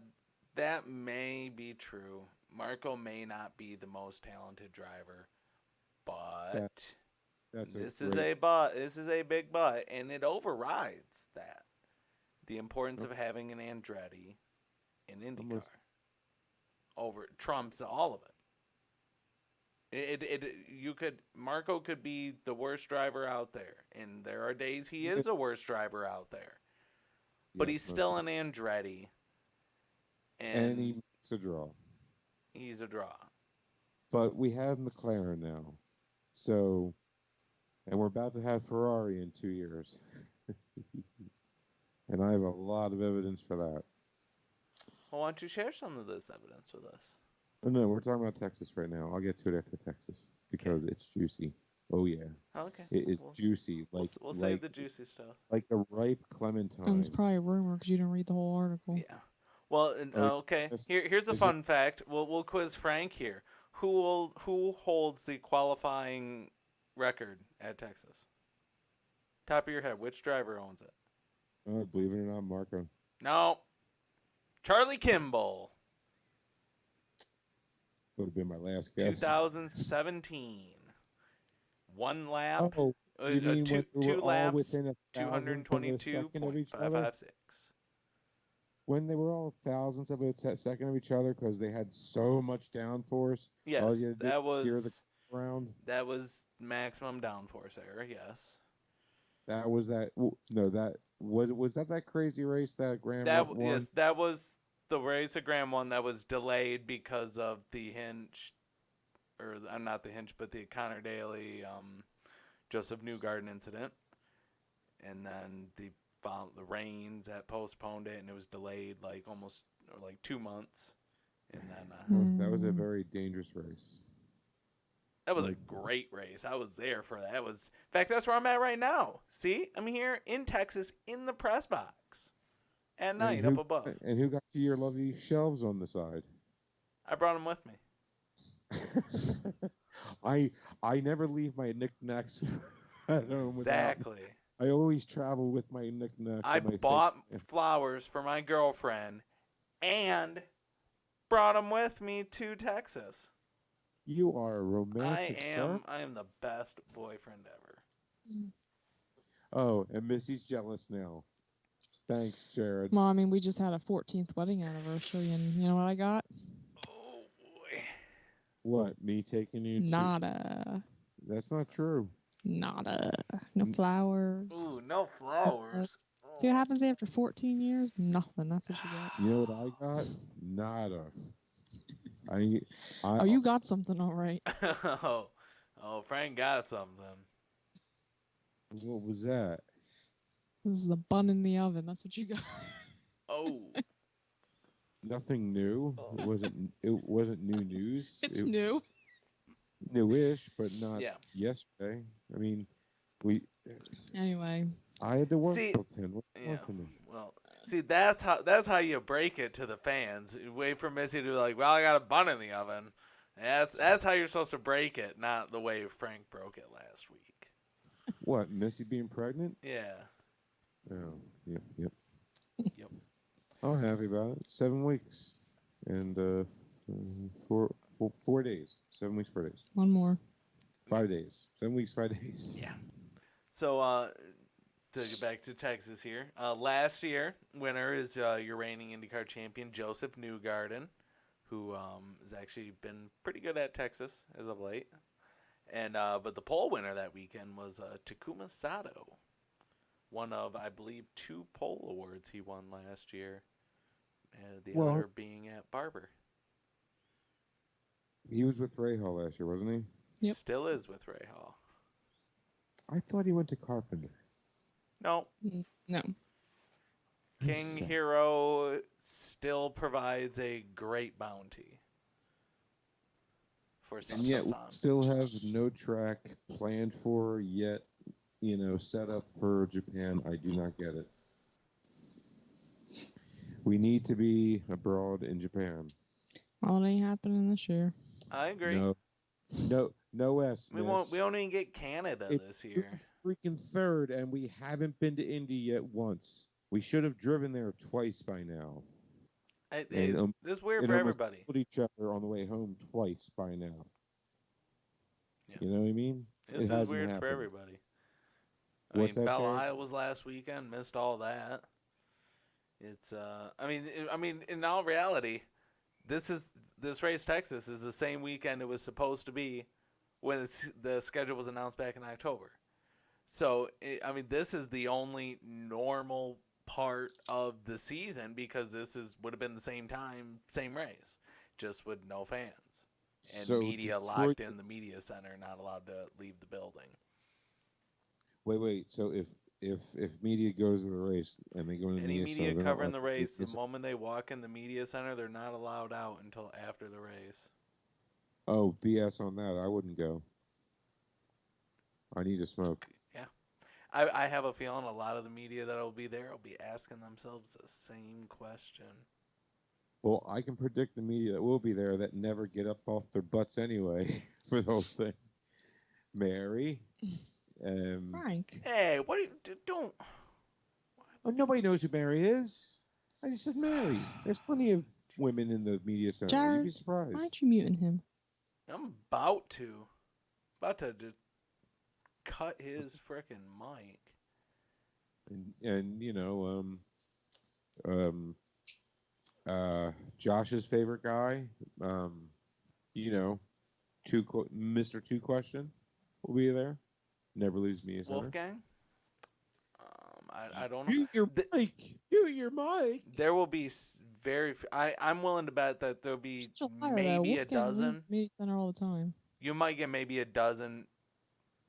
that may be true. Marco may not be the most talented driver, but this is a big but, and it overrides that. The importance of having an Andretti in IndyCar trumps all of it. Marco could be the worst driver out there, and there are days he is the worst driver out there. But he's still an Andretti. And he's a draw. He's a draw. But we have McLaren now. So, and we're about to have Ferrari in 2 years. And I have a lot of evidence for that. Well, why don't you share some of this evidence with us? Oh, no, we're talking about Texas right now. I'll get to it after Texas because it's juicy. Oh, yeah. Okay. It is juicy. We'll save the juicy stuff. Like the ripe clementine. And it's probably a rumor because you didn't read the whole article. Yeah. Well, okay. Here's a fun fact. We'll quiz Frank here. Who holds the qualifying record at Texas? Top of your head, which driver owns it? Oh, believe it or not, Marco. No. Charlie Kimball. Would have been my last guess. 2017. 1 lap. Oh, you mean two when laps. Within 222.556. When they were all thousandths of a second of each other because they had so much downforce. Yes, that was maximum downforce error. Yes. Was that crazy race that Graham won? Yes, that was the race that Graham won that was delayed because of the hinge, or not the hinge, but the Connor Daly, Joseph Newgarden incident, and then the rains that postponed it, and it was delayed like 2 months, and then that was a very dangerous race. That was a great race. I was there for that. In fact, that's where I'm at right now. See, I'm here in Texas in the press box at night up above. And who got you your lovely shelves on the side? I brought them with me. I never leave my knickknacks at home. Exactly. I always travel with my knickknacks. I and my bought things. flowers for my girlfriend and brought them with me to Texas. You are a romantic, sir. I am the best boyfriend ever. Oh, and Missy's jealous now. Thanks, Jared. Well, I mean, we just had a 14th wedding anniversary, and you know what I got? Oh boy. What? Me taking you? Nada. That's not true. Nada. No flowers. Ooh, no flowers. See what happens after 14 years? Nothing. That's what you get. You know what I got? Nada. I Oh, you got something all right. Oh, Frank got something. What was that? This is a bun in the oven. That's what you got. Oh. Nothing new. It wasn't. It wasn't new news. It's new. Newish, but not Yeah. yesterday. I mean, Anyway. I had to work See- till 10. What's Yeah. wrong with me? Well, see, that's how you break it to the fans. You wait for Missy to be like, "Well, I got a bun in the oven." That's how you're supposed to break it, not the way Frank broke it last week. What? Missy being pregnant? Yeah. Oh, yep. Yep. I'm happy about it. 7 weeks and 4 days. 7 weeks, 4 days. One more. 5 days. 7 weeks, 5 days. Yeah. So to get back to Texas here, last year winner is your reigning IndyCar champion Joseph Newgarden, who has actually been pretty good at Texas as of late. And but the pole winner that weekend was Takuma Sato, one of I believe 2 pole awards he won last year, and the Well- other being at Barber. He was with Ray Hall last year, wasn't he? Yep. Still is with Ray Hall. I thought he went to Carpenter. No, No. King Sad. Hero still provides a great bounty for And yet, we Samsung. still have no track planned for yet, set up for Japan. I do not get it. We need to be abroad in Japan. Well, it ain't happening this year. I agree. No S. We won't. We don't even get Canada It's this year. freaking third, and we haven't been to Indy yet once. We should have driven there twice by now. And, This is weird and for almost everybody. killed each other on the way home twice by now. Yeah. You know what I mean? This is hasn't weird for happened. everybody. I What's mean, that, Belle Jared? Isle was last weekend. Missed all that. It's. I mean, in all reality, this race Texas is the same weekend it was supposed to be when the schedule was announced back in October. So I mean, this is the only normal part of the season because would have been the same time, same race, just with no fans and So media Detroit- locked in the media center, not allowed to leave the building. Wait. So if media goes to the race and they go in the Any media media center, they're not covering the allowed to leave race, the this- moment they walk in the media center, they're not allowed out until after the race. Oh, BS on that. I wouldn't go. I need to smoke. Yeah. I have a feeling a lot of the media that will be there will be asking themselves the same question. Well, I can predict the media that will be there that never get up off their butts anyway for the whole thing. Mary. Frank. Hey, what do you don't? Oh, nobody knows who Mary is. I just said Mary. There's plenty of women in the media center. You'd Jared, be surprised. Why aren't you muting him? I'm about to just cut his frickin' mic. And Josh's favorite guy, Mr. Two Question will be there. Never lose me a center. Wolfgang. I don't know. Mute your mic. Mute your mic. There will be I'm willing to bet that there'll be Such a liar, though. maybe a Wolfgang leaves dozen. the media center all the time. You might get maybe a dozen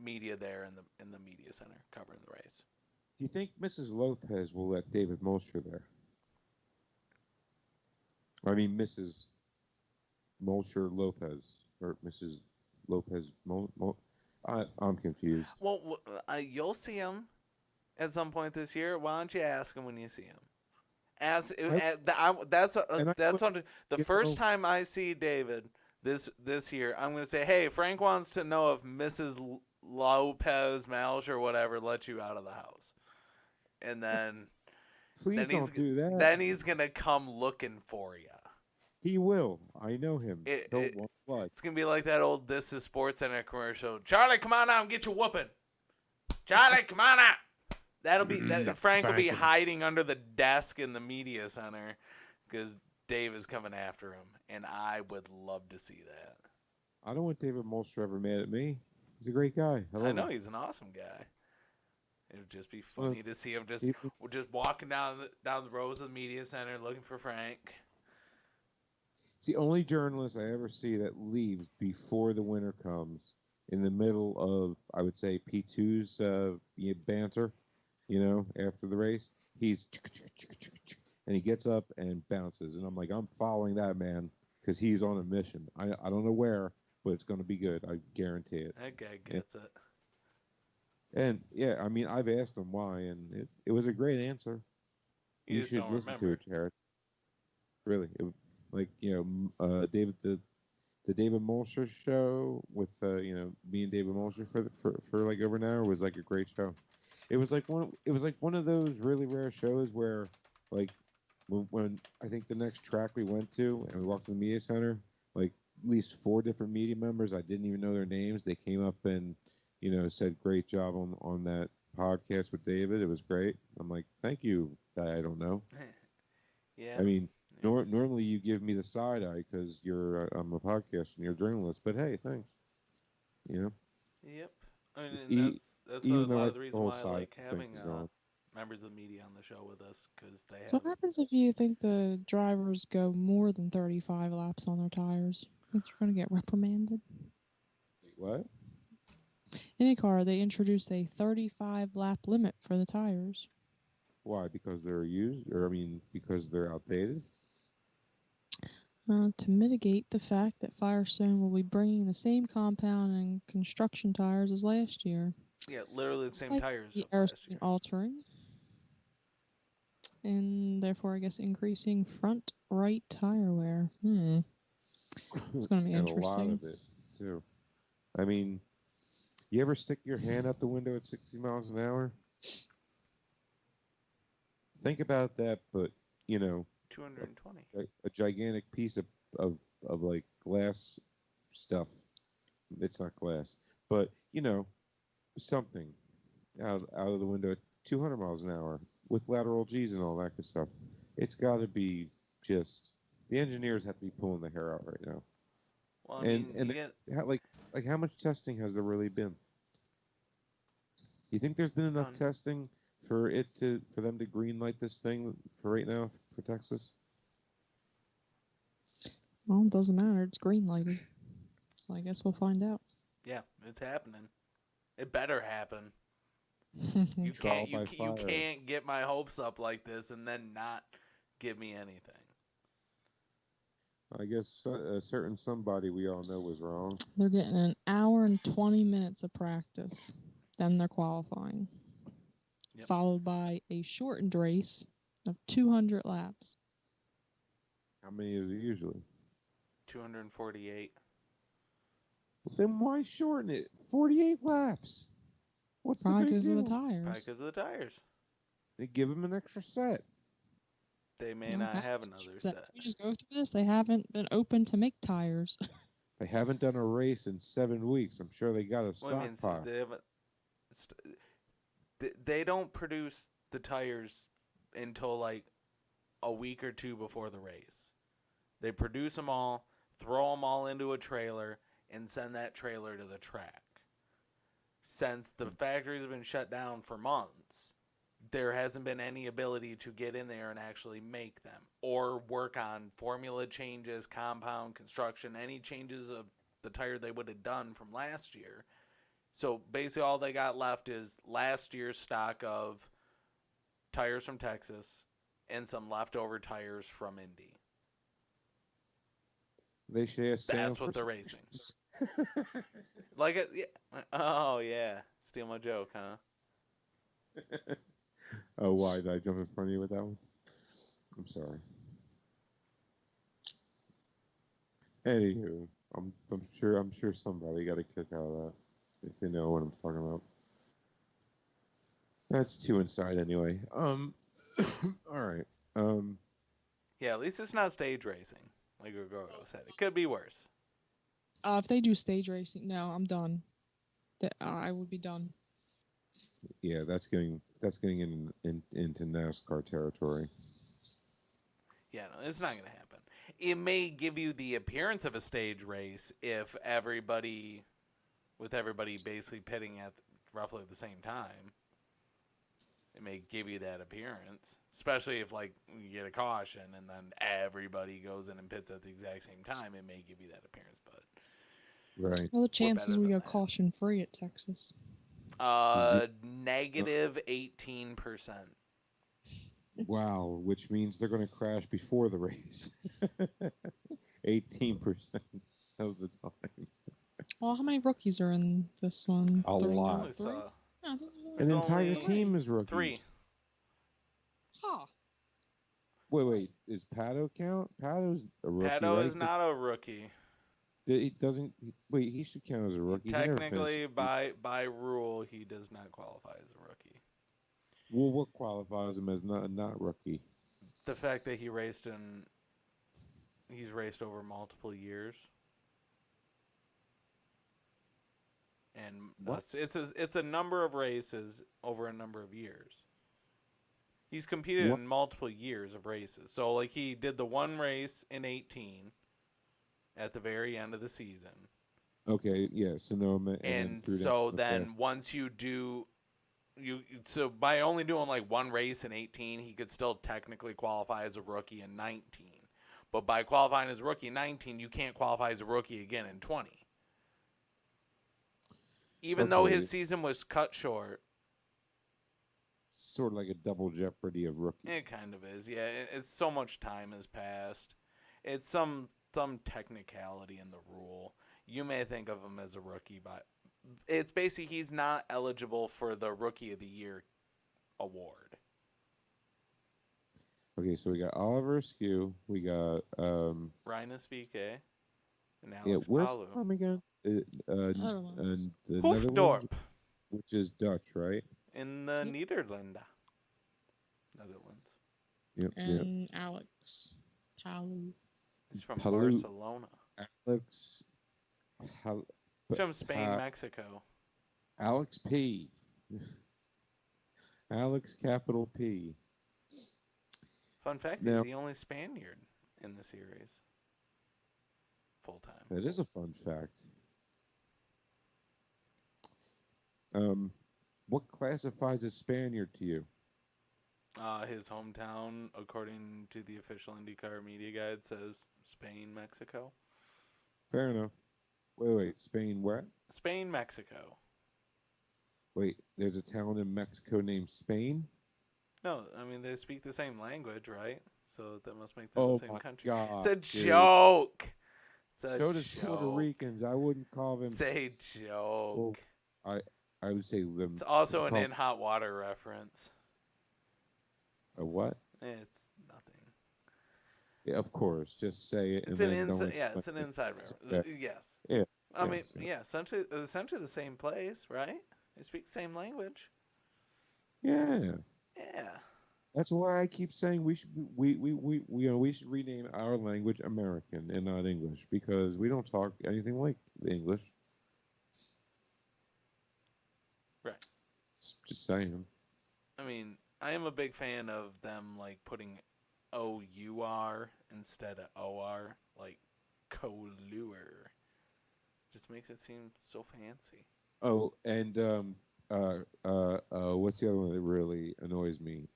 media there in the media center covering the race. Do you think Mrs. Lopez will let David Molcher there? I mean, Mrs. Molcher Lopez or Mrs. Lopez. I'm confused. Well, you'll see him at some point this year. Why don't you ask him when you see him? That's the first time I see David this year. I'm going to say, hey, Frank wants to know if Mrs. Lopez, Malsh, or whatever let you out of the house, and then Please then don't do that. then he's gonna come looking for you. He will. I know him. He'll It, want blood. it's gonna be like that old This Is Sports Center commercial. Charlie, come on out and get your whooping. Charlie, come on out. That'll be that. Frank will be Spanking. hiding under the desk in the media center because Dave is coming after him, and I would love to see that. I don't want David Molster ever mad at me. He's a great guy. I I love know him. he's an awesome guy. It would just be Well, funny to see him just he- walking down the rows of the media center looking for Frank. It's the only journalist I ever see that leaves before the winter comes in the middle of, I would say, P2's banter, after the race. He's and he gets up and bounces. And I'm like, I'm following that man because he's on a mission. I don't know where, but it's going to be good. I guarantee it. That guy gets it. And, yeah, I mean, I've asked him why, and it was a great answer. You You just should don't listen remember. to it, Jared. Really. David, the David Molster show with me and David Molster for like over an hour was like a great show. It was like one of those really rare shows where like when I think the next track we went to and we walked to the media center, like at least 4 different media members, I didn't even know their names. They came up and said great job on that podcast with David. It was great. I'm like, thank you, guy I don't know. Yeah. I mean, normally you give me the side eye because I'm a podcast and you're a journalist. But hey, thanks. Yep. I mean, E- that's a even though lot of the the reason whole why I side like thing having is gone. members of the media on the show with us because they So have. what happens if you think the drivers go more than 35 laps on their tires? Think they're going to get reprimanded? What? IndyCar, they introduced a 35 lap limit for the tires. Why? Because they're used, or I mean, because they're outdated. To mitigate the fact that Firestone will be bringing the same compound and construction tires as last year. Yeah, literally the same Despite tires the of last year. altering, and therefore, I guess, increasing front right tire wear. It's going to be And interesting. a lot of it too. I mean, you ever stick your hand out the window at 60 miles an hour? Think about that, but 220. a gigantic piece of like glass stuff. It's not glass, but something out of the window at 200 miles an hour with lateral G's and all that good stuff. It's got to be just the engineers have to be pulling the hair out right now. Well, I mean, you get How much testing has there really been? You think there's been enough None. testing for them to green light this thing for right now for Texas? Well, it doesn't matter. It's green lighted. So I guess we'll find out. yeah, it's happening. It better happen. You Trial can't by you fire. can't get my hopes up like this and then not give me anything. I guess a certain somebody we all know was wrong. They're getting an hour and 20 minutes of practice. Then they're qualifying. Yep. Followed by a shortened race of 200 laps. How many is it usually? 248. Then why shorten it? 48 laps. What's Probably the big because of deal? the Probably tires. because of the tires. They give them an extra set. They may They don't not have have an another extra set. You just go through this. They haven't been open to make tires. They haven't done a race in 7 weeks. I'm sure they got a Well, I mean, stockpile. they don't produce the tires until like a week or two before the race. They produce them all, throw them all into a trailer, and send that trailer to the track. Since the factories have been shut down for months, there hasn't been any ability to get in there and actually make them or work on formula changes, compound, construction, any changes of the tire they would have done from last year. So basically all they got left is last year's stock of tires from Texas and some leftover tires from Indy. They should ask Sam That's for what they're racing. Like it, yeah. Oh yeah, steal my joke, huh? Oh, why did I jump in front of you with that one? I'm sorry. Anywho, I'm sure somebody got a kick out of that. if you know what I'm talking about. That's too inside anyway. All right. Yeah, at least it's not stage racing, like Gorgo said. It could be worse. If they do stage racing, no, I'm done. I would be done. Yeah, that's getting into NASCAR territory. Yeah, no, it's not going to happen. It may give you the appearance of a stage race if everybody basically pitting at roughly the same time. It may give you that appearance, especially if like you get a caution and then everybody goes in and pits at the exact same time. It may give you that appearance, but Right. Well, the chances better we than got that. caution free at Texas. Negative 18%. Wow, which means they're going to crash before the race. 18% of the time. Well, how many rookies are in this one? A lot. Only Three? saw No, I think An there's entire only team is rookies. 3. Huh. Wait. Is Pato count? Pato's a rookie, Pato right? is not a rookie. He doesn't. Wait, he should count as a rookie. He never Technically, finished. by rule, he does not qualify as a rookie. Well, what qualifies him as not rookie? The fact that he's raced over multiple years, and What? it's a number of races over a number of years. He's competed What? in multiple years of races. So, like, he did the one race in 18 at the very end of the season. Okay, yeah, Sonoma, And through so that. then once you do, so by only doing like one race in 18, he could still technically qualify as a rookie in 19. But by qualifying as a rookie in 19, you can't qualify as a rookie again in 20. Even though Okay. his season was cut short. Sort of like a double jeopardy of rookie. It kind of is, yeah. It's so much time has passed. It's some technicality in the rule. You may think of him as a rookie, but it's basically he's not eligible for the Rookie of the Year award. Okay, so we got Oliver Askew, we got Ryan Espike and yeah, Alex where's Palou. he from again? Netherlands. The Hoofddorp Netherlands, which is Dutch, right? in the Netherlands. Yep. And Alex Palou. He's from Palou. Barcelona. Alex. He's from Spain, Mexico. Alex P. Alex capital P. Fun fact, Now- he's the only Spaniard in the series. Full time. That is a fun fact. What classifies a Spaniard to you? His hometown, according to the official IndyCar media guide, says Spain, Mexico. Fair enough. Wait. Spain where? Spain, Mexico. Wait, there's a town in Mexico named Spain? No, I mean, they speak the same language, right? So that must make them Oh the same my country. God, It's a dude. joke. It's a So does joke. Puerto Ricans. I wouldn't call them. It's a joke. I would say them. It's also an call- In Hot Water reference. A what? It's nothing. Yeah, of course. Just say it. It's and an then don't inside. Yeah, it's an explain it. inside reference. Okay. Yes. Yeah. I mean, yes, yeah, essentially the same place, right? They speak the same language. Yeah. Yeah. That's why I keep saying we should we should rename our language American and not English because we don't talk anything like English. Right. Just saying. I mean, I am a big fan of them like putting OUR instead of OR, like Colure. Just makes it seem so fancy. Oh, and what's the other one that really annoys me?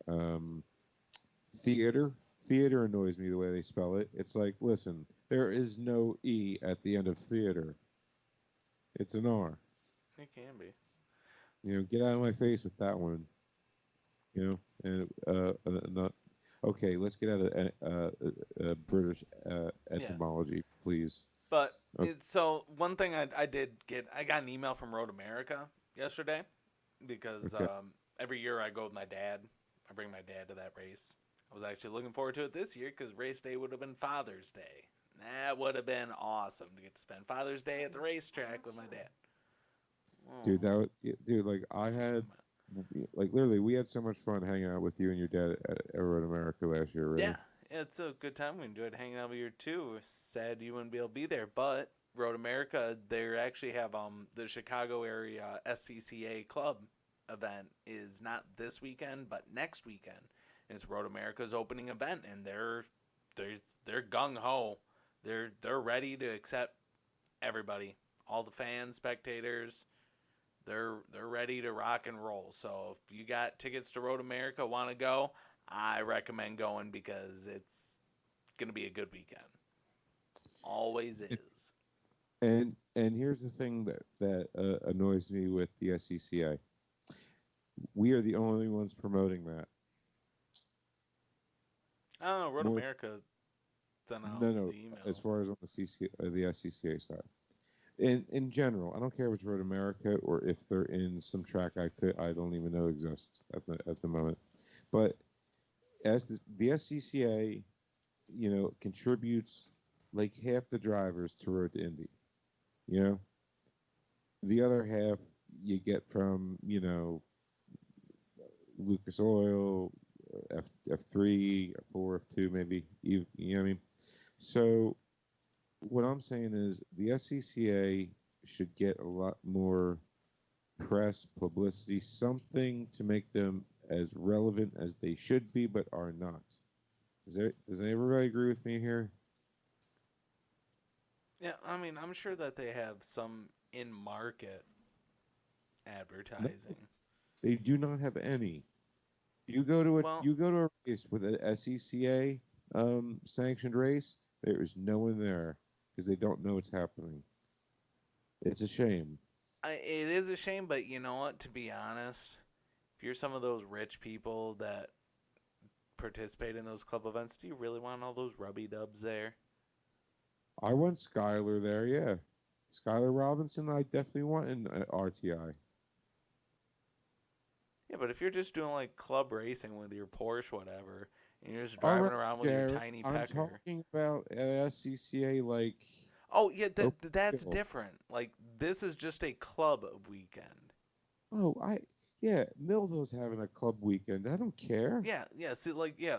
Theater. Theater annoys me the way they spell it. It's like, listen, there is no E at the end of theater. It's an R. It can be. You know, get out of my face with that one. You know, and not. Okay, let's get out of British etymology, please. But Okay. so one thing I did get, I got an email from Road America yesterday because Okay. every year I go with my dad. I bring my dad to that race. I was actually looking forward to it this year because race day would have been Father's Day. That would have been awesome to get to spend Father's Day at the racetrack with my dad. Dude, dude, like I had, like literally, we had so much fun hanging out with you and your dad at Road America last year. Really. Yeah, it's a good time. We enjoyed hanging out with you too. Sad you wouldn't be able to be there, but Road America, they actually have the Chicago area SCCA club event is not this weekend, but next weekend. It's Road America's opening event, and they're gung ho. They're ready to accept everybody, all the fans, spectators. They're ready to rock and roll. So if you got tickets to Road America, want to go, I recommend going because it's gonna be a good weekend. Always is. And here's the thing that annoys me with the SCCA. We are the only ones promoting that. I don't know. Road More, America sent out no, the email. as far as on the the SCCA side. In general, I don't care if it's Road America or if they're in some track I don't even know exists at the moment. But as the SCCA, contributes like half the drivers to Road to Indy. You know, the other half you get from Lucas Oil, F3, F4, F2, maybe. You know what I mean? So what I'm saying is the SCCA should get a lot more press, publicity, something to make them as relevant as they should be, but are not. Does everybody agree with me here? Yeah, I mean, I'm sure that they have some in-market advertising. They do not have any. You go to a race with an SCCA sanctioned race, there is no one there because they don't know what's happening. It's a shame. It is a shame, but you know what? To be honest, if you're some of those rich people that participate in those club events, do you really want all those rubby dubs there? I want Skyler there, yeah. Skyler Robinson, I definitely want in RTI. Yeah, but if you're just doing like club racing with your Porsche, whatever, and you're just All driving right, around with your Jared, tiny I'm pecker. talking about SCCA like. Oh yeah, that's Bill. different. Like this is just a club weekend. Oh, yeah, Millville's having a club weekend. I don't care. Yeah. See, like, yeah,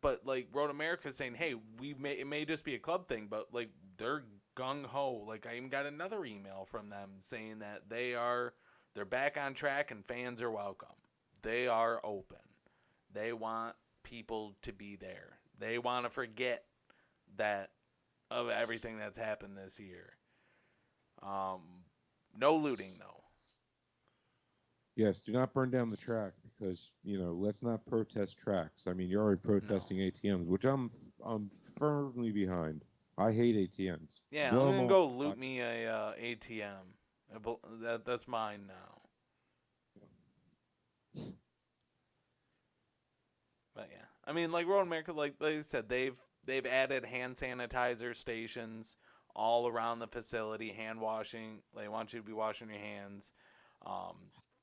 but like Road America's saying, hey, it may just be a club thing, but like they're gung ho. Like I even got another email from them saying that they're back on track and fans are welcome. They are open. They want people to be there. They want to forget that of everything that's happened this year. No looting though. Yes, do not burn down the track because let's not protest tracks. I mean, you're already protesting ATMs, which I'm firmly behind. I hate ATMs. Yeah, Blow I'm them gonna all go the loot box. me a ATM. That's mine now. But yeah, I mean, like Road America, like I said, they've added hand sanitizer stations all around the facility. Hand washing. They want you to be washing your hands.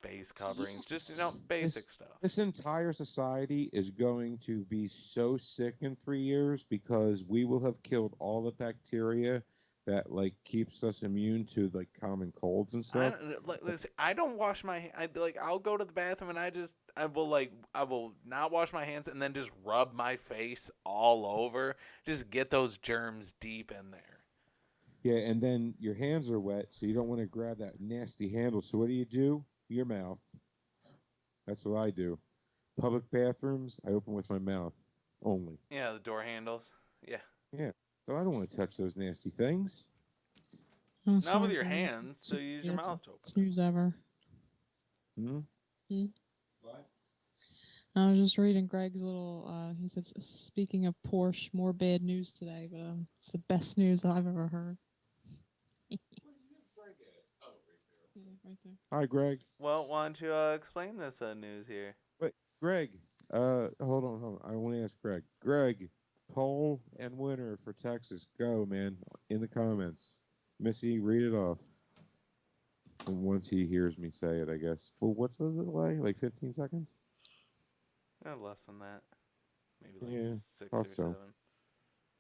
Face coverings. Just basic stuff. This entire society is going to be so sick in 3 years because we will have killed all the bacteria that like keeps us immune to like common colds and stuff. I don't wash my. I'll go to the bathroom and I will not wash my hands and then just rub my face all over. Just get those germs deep in there. Yeah, and then your hands are wet, so you don't want to grab that nasty handle. So what do? Your mouth. That's what I do. Public bathrooms, I open with my mouth only. Yeah, the door handles. Yeah. Yeah. So I don't want to touch those nasty things. Oh, Not sorry, with your Greg. hands, so you use your mouth to open. Snooze ever. Hmm? What? I was just reading Greg's little. He says, speaking of Porsche, more bad news today, but it's the best news I've ever heard. Yeah, right there. Hi, Greg. Well, why don't you explain this news here? Wait, Greg. Hold on. I want to ask Greg. Greg, poll and winner for Texas. Go, man. In the comments. Missy, read it off. And once he hears me say it, I guess. Well, what's the delay? Like 15 seconds? Less than that. Maybe like Yeah, 6 thought or so. 7.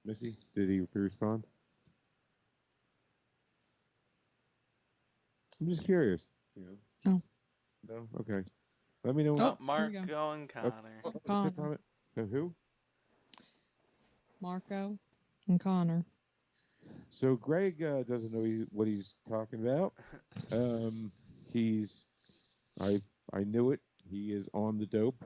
Missy, did he respond? I'm just curious. else? No. Okay. Let me know. Oh, Marco and Connor. Connor. Who? Marco and Connor. So Greg doesn't know what he's talking about. He's, I knew it. He is on the dope.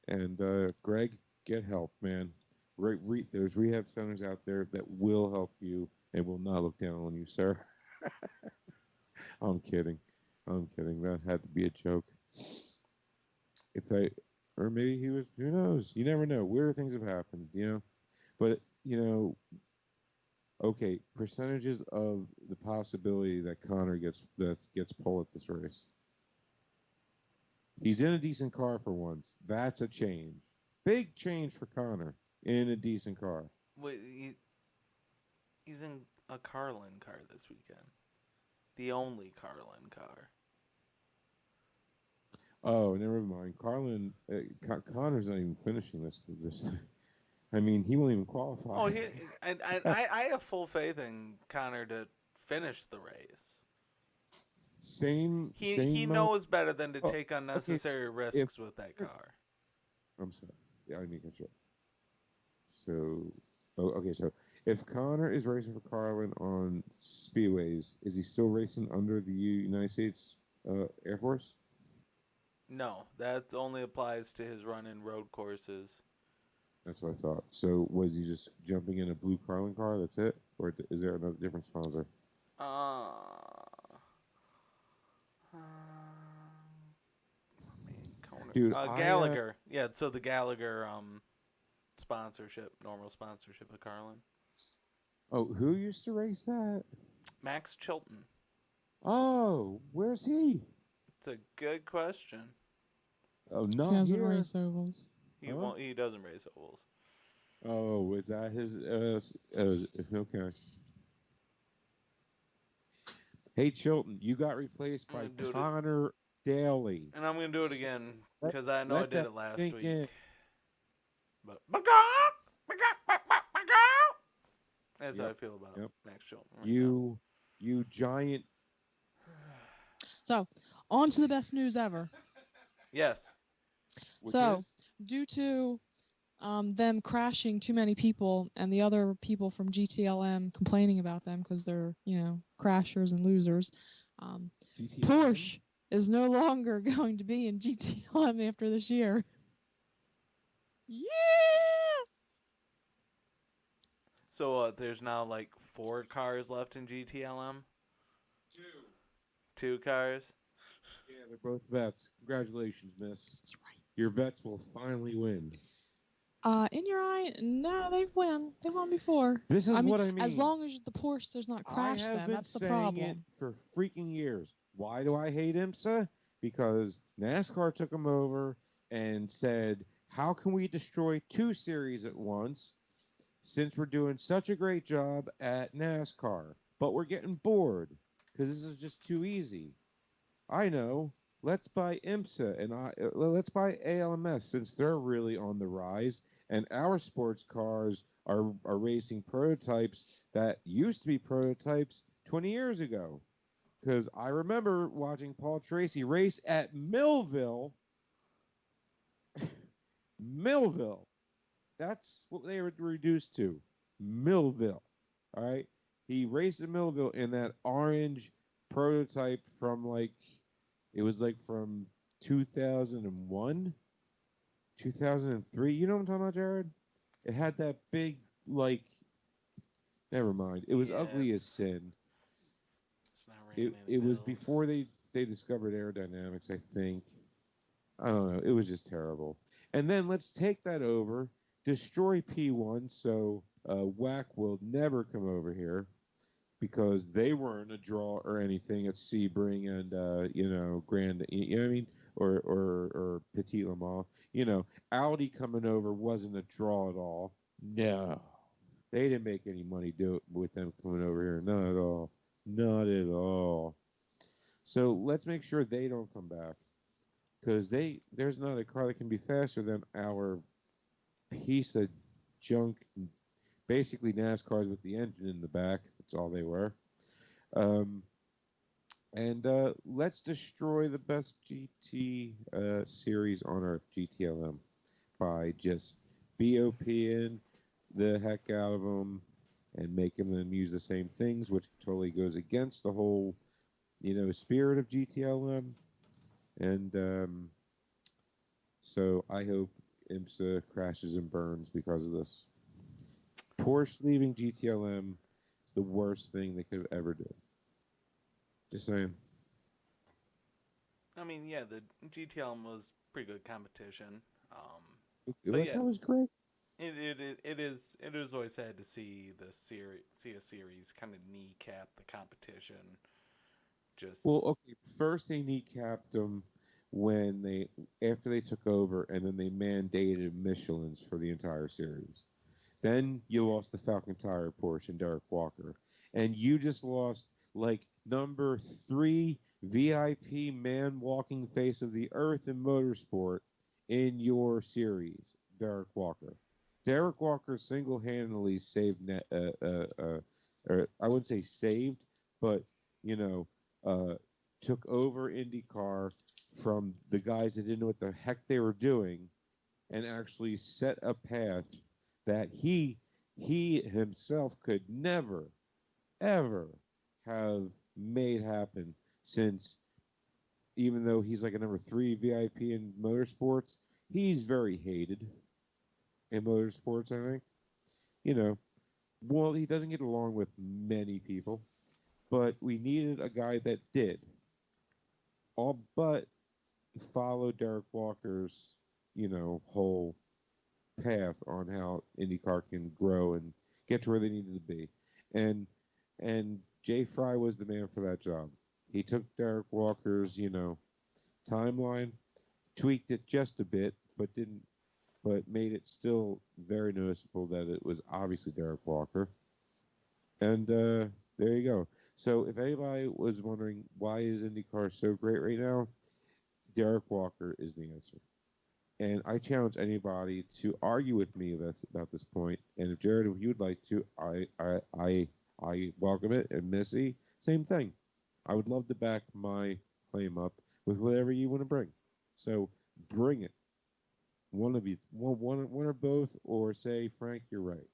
And Greg, get help, man. There's rehab centers out there that will help you and will not look down on you, sir. I'm kidding. That had to be a joke. Or maybe he was. Who knows? You never know. Weird things have happened, But okay, percentages of the possibility that Connor gets pulled at this race. He's in a decent car for once. That's a change. Big change for Connor in a decent car. Wait, he's in a Carlin car this weekend. The only Carlin car. Oh, never mind. Connor's not even finishing this. I mean, he won't even qualify. Oh, I have full faith in Connor to finish the race. He knows better than to take unnecessary risks with that car. I'm sorry. Yeah, I didn't get you. So, okay. So, if Connor is racing for Carlin on speedways, is he still racing under the United States Air Force? No, that only applies to his run in road courses. That's what I thought. So, was he just jumping in a blue Carlin car? That's it, or is there another different sponsor? Dude, Gallagher. Yeah, so the Gallagher sponsorship, normal sponsorship of Carlin. Oh, who used to race that? Max Chilton. Oh, where's he? It's a good question. Oh, not He doesn't here. race ovals. He doesn't race ovals. Oh, is that his? Okay. Hey, Chilton, you got replaced by Connor Daly. And I'm going to do it again because I know I did it last week. But that's how I feel about Max Chilton. Right you giant. So, on to the best news ever. Yes. Due to them crashing too many people and the other people from GTLM complaining about them because they're, crashers and losers, Porsche is no longer going to be in GTLM after this year. Yeah! So there's now like 4 cars left in GTLM? 2 cars? Yeah, they're both vets. Congratulations, miss. That's right. Your vets will finally win. In your eye, no, they win. They won before. This is what I mean. As long as the Porsche does not crash them, that's the problem. I have been saying it for freaking years. Why do I hate IMSA? Because NASCAR took them over and said, how can we destroy 2 series at once since we're doing such a great job at NASCAR? But we're getting bored because this is just too easy. I know. Let's buy IMSA and let's buy ALMS since they're really on the rise. And our sports cars are racing prototypes that used to be prototypes 20 years ago. Because I remember watching Paul Tracy race at Millville. Millville. That's what they were reduced to. Millville. All right? He raced at Millville in that orange prototype from it was from 2001? 2003. You know what I'm talking about, Jared? It had that big, never mind. It was ugly as sin. It was before they discovered aerodynamics, I think. I don't know. It was just terrible. And then let's take that over, destroy P1, so WAC will never come over here because they weren't a draw or anything at Sebring and, Grand, you know what I mean? Or Petit Le Mans. Audi coming over wasn't a draw at all. No. They didn't make any money with them coming over here. Not at all. Not at all. So let's make sure they don't come back. Because there's not a car that can be faster than our piece of junk, basically NASCARs with the engine in the back. That's all they were. And let's destroy the best GT series on Earth, GTLM, by just BOPing the heck out of them and making them use the same things, which totally goes against the whole, spirit of GTLM. And so I hope IMSA crashes and burns because of this. Porsche leaving GTLM is the worst thing they could ever do. Just saying. I mean, yeah, the GTLM was pretty good competition. That yeah, was great. it is always sad to see a series kind of kneecap the competition. Just Well, okay. First, they kneecapped them after they took over, and then they mandated Michelin's for the entire series. Then you lost the Falcon Tire portion, Derek Walker, and you just lost like number 3 VIP man walking face of the earth in motorsport in your series, Derek Walker. Derek Walker single-handedly saved or I wouldn't say saved, but you know, took over IndyCar from the guys that didn't know what the heck they were doing, and actually set a path that he himself could never ever have made happen, since even though he's like a number 3 VIP in motorsports, he's very hated in motorsports, I think. You know, well, he doesn't get along with many people, but we needed a guy that did. All but follow Derek Walker's, whole path on how IndyCar can grow and get to where they needed to be. And Jay Fry was the man for that job. He took Derek Walker's, timeline, tweaked it just a bit, but made it still very noticeable that it was obviously Derek Walker. And there you go. So if anybody was wondering why is IndyCar so great right now, Derek Walker is the answer. And I challenge anybody to argue with me about this point. And if Jared, if you would like to, I welcome it. And Missy, same thing. I would love to back my claim up with whatever you want to bring. So bring it. One of you, one or both, or say, Frank, you're right.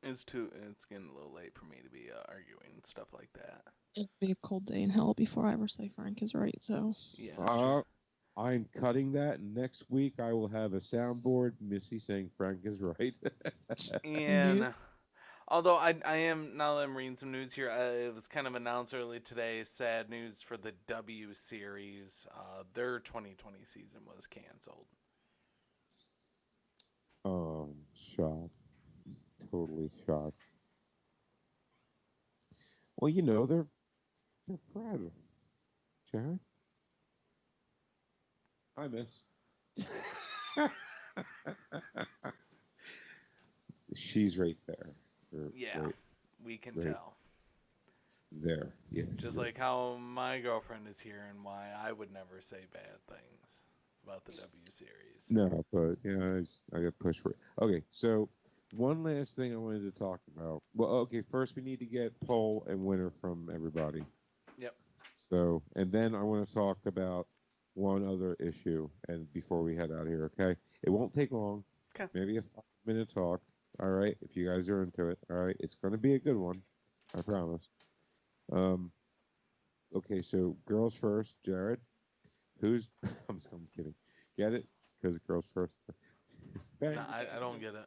it's getting a little late for me to be arguing stuff like that. It'd be a cold day in hell before I ever say Frank is right. So Yeah, that's true. I'm cutting that. Next week, I will have a soundboard, Missy saying Frank is right. And although I am, now that I'm reading some news here, it was kind of announced early today, sad news for the W Series. Their 2020 season was canceled. Shocked. Totally shocked. Well, they're fragile. Jared? I miss. She's right there. Yeah, Right we can right tell. there. Yeah. Just like how my girlfriend is here and why I would never say bad things about the W Series. No, but I got pushed for it. Okay, so one last thing I wanted to talk about. Well, okay, first we need to get poll and winner from everybody. Yep. So, and then I want to talk about one other issue, and before we head out here, okay? It won't take long. Okay. Maybe a 5-minute talk. All right, if you guys are into it. All right, it's going to be a good one. I promise. Okay, so girls first, Jared. Who's? I'm kidding. Get it? Because girls first. Bang. No, I don't get it.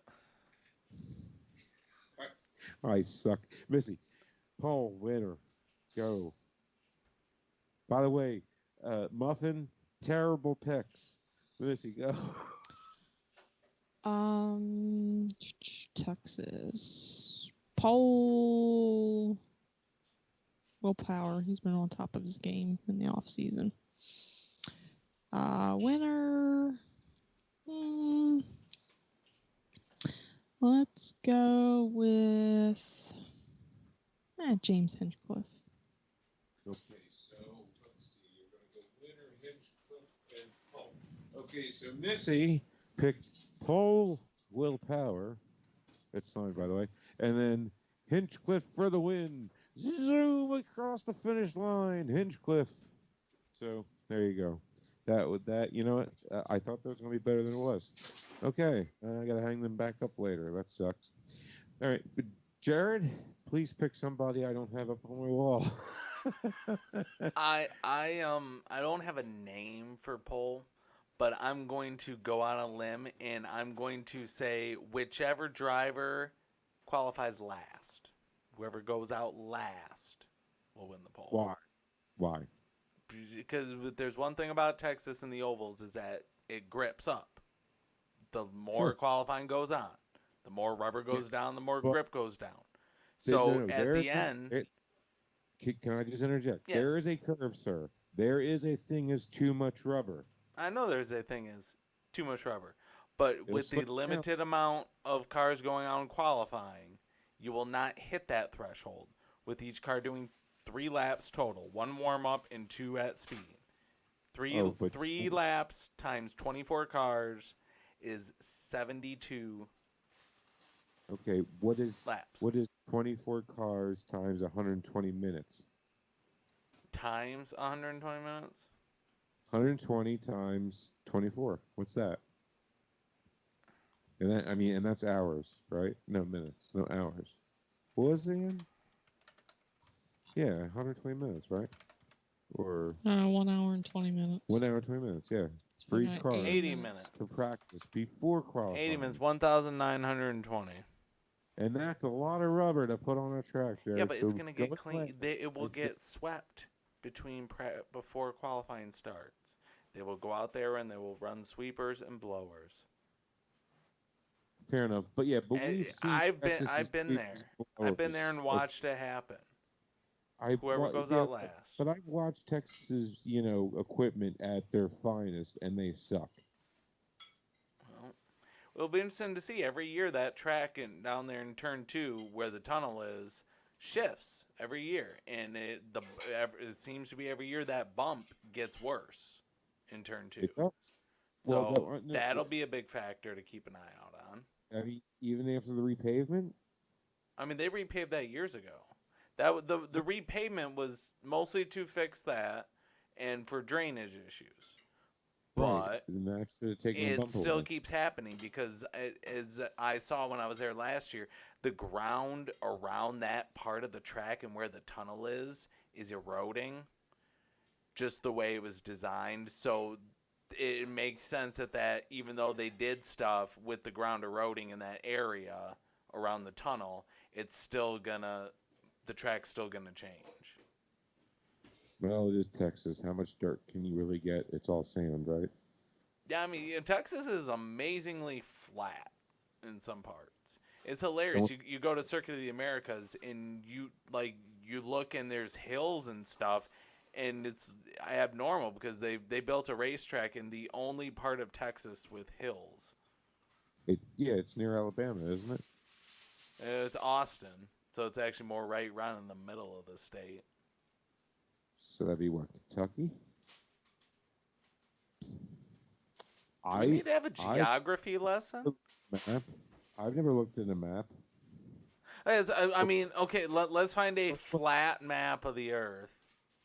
I suck. Missy, poll winner, go. By the way, Muffin, terrible picks. Missy, go. Texas. Paul Willpower. He's been on top of his game in the off season. Winner. Let's go with James Hinchcliffe. Okay, so let's see. You're going to go winner, Hinchcliffe, and Paul. Okay, so Missy picked Paul Willpower. That's fine, by the way. And then Hinchcliffe for the win. zoom across the finish line, Hinchcliffe. So there you go. You know what? I thought that was going to be better than it was. Okay, I got to hang them back up later. That sucks. All right, but Jared, please pick somebody I don't have up on my wall. I don't have a name for poll, but I'm going to go on a limb and I'm going to say whichever driver qualifies last, whoever goes out last will win the poll. Why? Why? Because there's one thing about Texas and the ovals is that it grips up. The more Sure. qualifying goes on, the more rubber goes Yes, down, the more but grip goes down. So at there's the end, can I just interject? yeah, There is a curve, sir. There is a thing as too much rubber. I know there's a thing is too much rubber, but It'll with the slip down. limited amount of cars going on qualifying, you will not hit that threshold. With each car doing 3 laps total, 1 warm up and 2 at speed. Three laps times 24 cars is 72 Okay, what is laps. 24 cars times 120 minutes? Times 120 minutes? 120 times 24. What's that? And that's hours, right? No minutes, no hours. What was it again? Yeah, 120 minutes, right? Or 1 hour and 20 minutes. 1 hour 20 minutes, yeah. So For we each got car. 80 minutes. To practice before qualifying. 80 minutes, 1,920. And that's a lot of rubber to put on a track, Jared. Yeah, but it's So going to get go clean. ahead. It will get swept before qualifying starts. They will go out there and they will run sweepers and blowers. Fair enough, but yeah, but And we've seen I've been Texas's there. I've been there and watched it happen. Whoever goes out last. But I've watched Texas's, equipment at their finest, and they suck. Well, it'll be interesting to see every year that track down there in turn 2 where the tunnel is shifts every year, and it seems to be every year that bump gets worse in turn 2. It does. So that'll be a big factor to keep an eye out on. I mean, even after the repavement. I mean, they repaved that years ago. The repavement was mostly to fix that and for drainage issues. Right. But it still keeps happening because, as I saw when I was there last year, the ground around that part of the track and where the tunnel is eroding just the way it was designed. So it makes sense that even though they did stuff with the ground eroding in that area around the tunnel, the track's still gonna change. Well, it is Texas. How much dirt can you really get? It's all sand, right? Yeah, I mean, Texas is amazingly flat in some parts. It's hilarious. You go to Circuit of the Americas and you look and there's hills and stuff, and it's abnormal because they built a racetrack in the only part of Texas with hills. It's near Alabama, isn't it? It's Austin, so it's actually more right around in the middle of the state. So that'd be what, Kentucky? Do we need to have a geography lesson? Map. I've never looked at a map. I mean, okay, let's find a flat map of the Earth.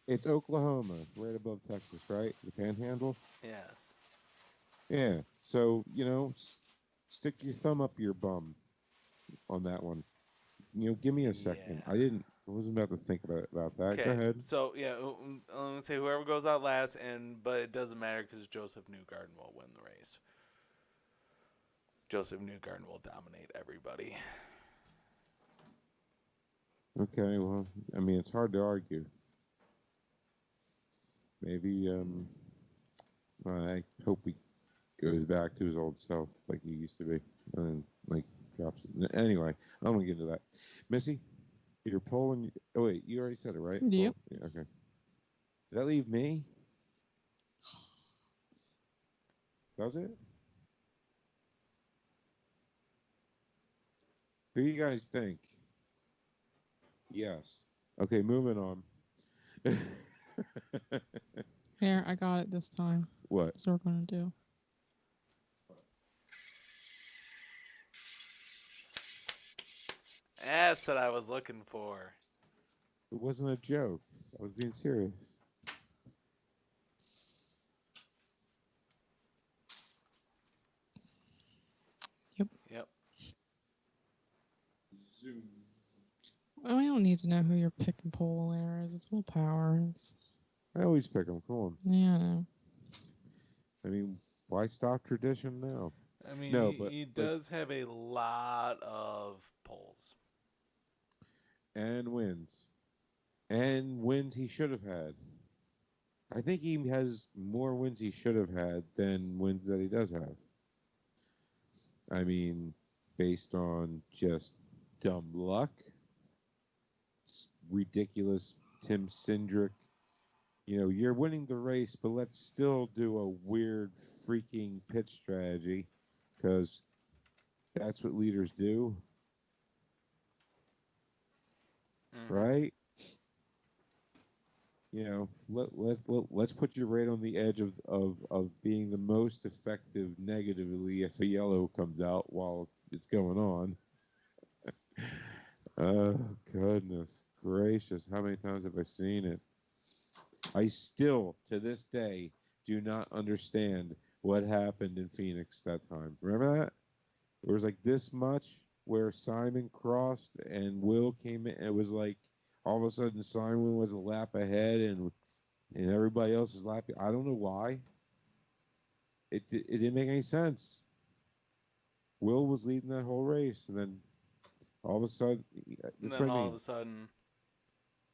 It's Oklahoma, right above Texas, right? The Panhandle? Yes. Yeah. So, stick your thumb up your bum on that one. Give me a second. Yeah. I wasn't about to think about that. Okay. Go ahead. So, yeah, I'm say whoever goes out last, but it doesn't matter because Joseph Newgarden will win the race. Joseph Newgarden will dominate everybody. Okay, well, I mean, it's hard to argue. Maybe, I hope he goes back to his old self like he used to be, and drops it. Anyway, I don't want to get into that. Missy, you're polling. Oh wait, you already said it, right? Yep. Yeah, okay. Did that leave me? Does it? Who do you guys think? Yes. Okay, moving on. Here, I got it this time. What? That's what we're going to do. That's what I was looking for. It wasn't a joke. I was being serious. Yep. Zoom. Well, we don't need to know who your pick and pull there is. It's willpower. I always pick them. Come on. Yeah, I know. I mean, why stop tradition now? I mean, No, he does have a lot of polls. And wins. And wins he should have had. I think he has more wins he should have had than wins that he does have. I mean, based on just dumb luck, ridiculous Tim Cindric. You know, you're winning the race, but let's still do a weird freaking pit strategy because that's what leaders do, right? You know, let's put you right on the edge of being the most effective negatively if a yellow comes out while it's going on. Oh, goodness gracious. How many times have I seen it? I still, to this day, do not understand what happened in Phoenix that time. Remember that? It was like this much where Simon crossed and Will came in. It was like all of a sudden Simon was a lap ahead and everybody else is lapping. I don't know why. It didn't make any sense. Will was leading that whole race, and then all of a sudden, And then all of a sudden,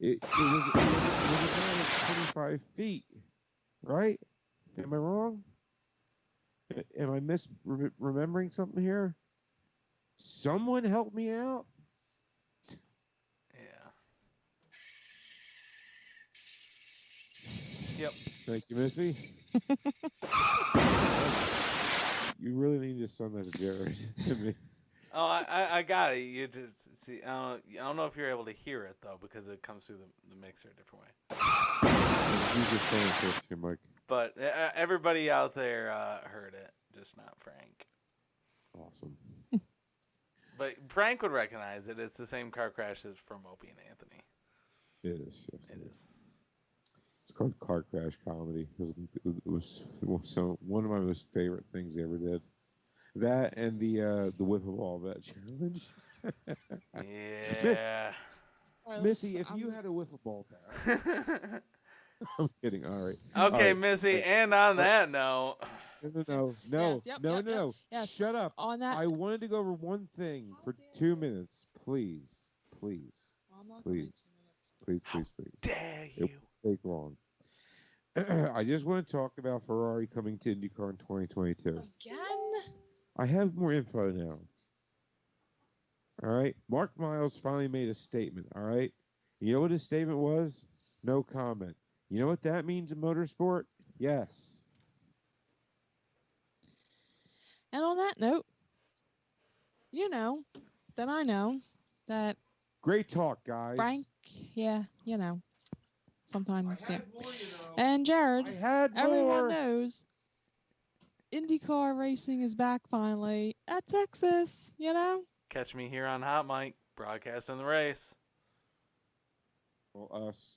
it was about 25 feet, right? Am I wrong? Am I remembering something here? Someone help me out. yeah. Yep. Thank you, Missy. You really need to send that to Jared to me. Oh, I got it. You just see. I don't know if you're able to hear it though, because it comes through the mixer a different way. You just phone first here, Mike. But everybody out there heard it, just not Frank. Awesome. But Frank would recognize it. It's the same car crash as from Opie and Anthony. It is. Yes, It is. It's called Car Crash Comedy. It was so one of my most favorite things they ever did. That and the wiffle ball bet challenge. Yeah. Missy, if you had a wiffle ball bat. I'm kidding. All right. Okay, All right. Missy. And on that note. No. Yes, yes. Shut up. On that. I wanted to go over one thing for 2 minutes. Please. Dare you? It won't take long. I just want to talk about Ferrari coming to IndyCar in 2022. Again? I have more info now. All right. Mark Miles finally made a statement. All right. You know what his statement was? No comment. You know what that means in motorsport? Yes. And on that note, then I know that Great talk, guys. Frank, sometimes, yeah. And Jared, everyone knows IndyCar racing is back finally at Texas, Catch me here on Hot Mike, broadcasting the race. Well, us.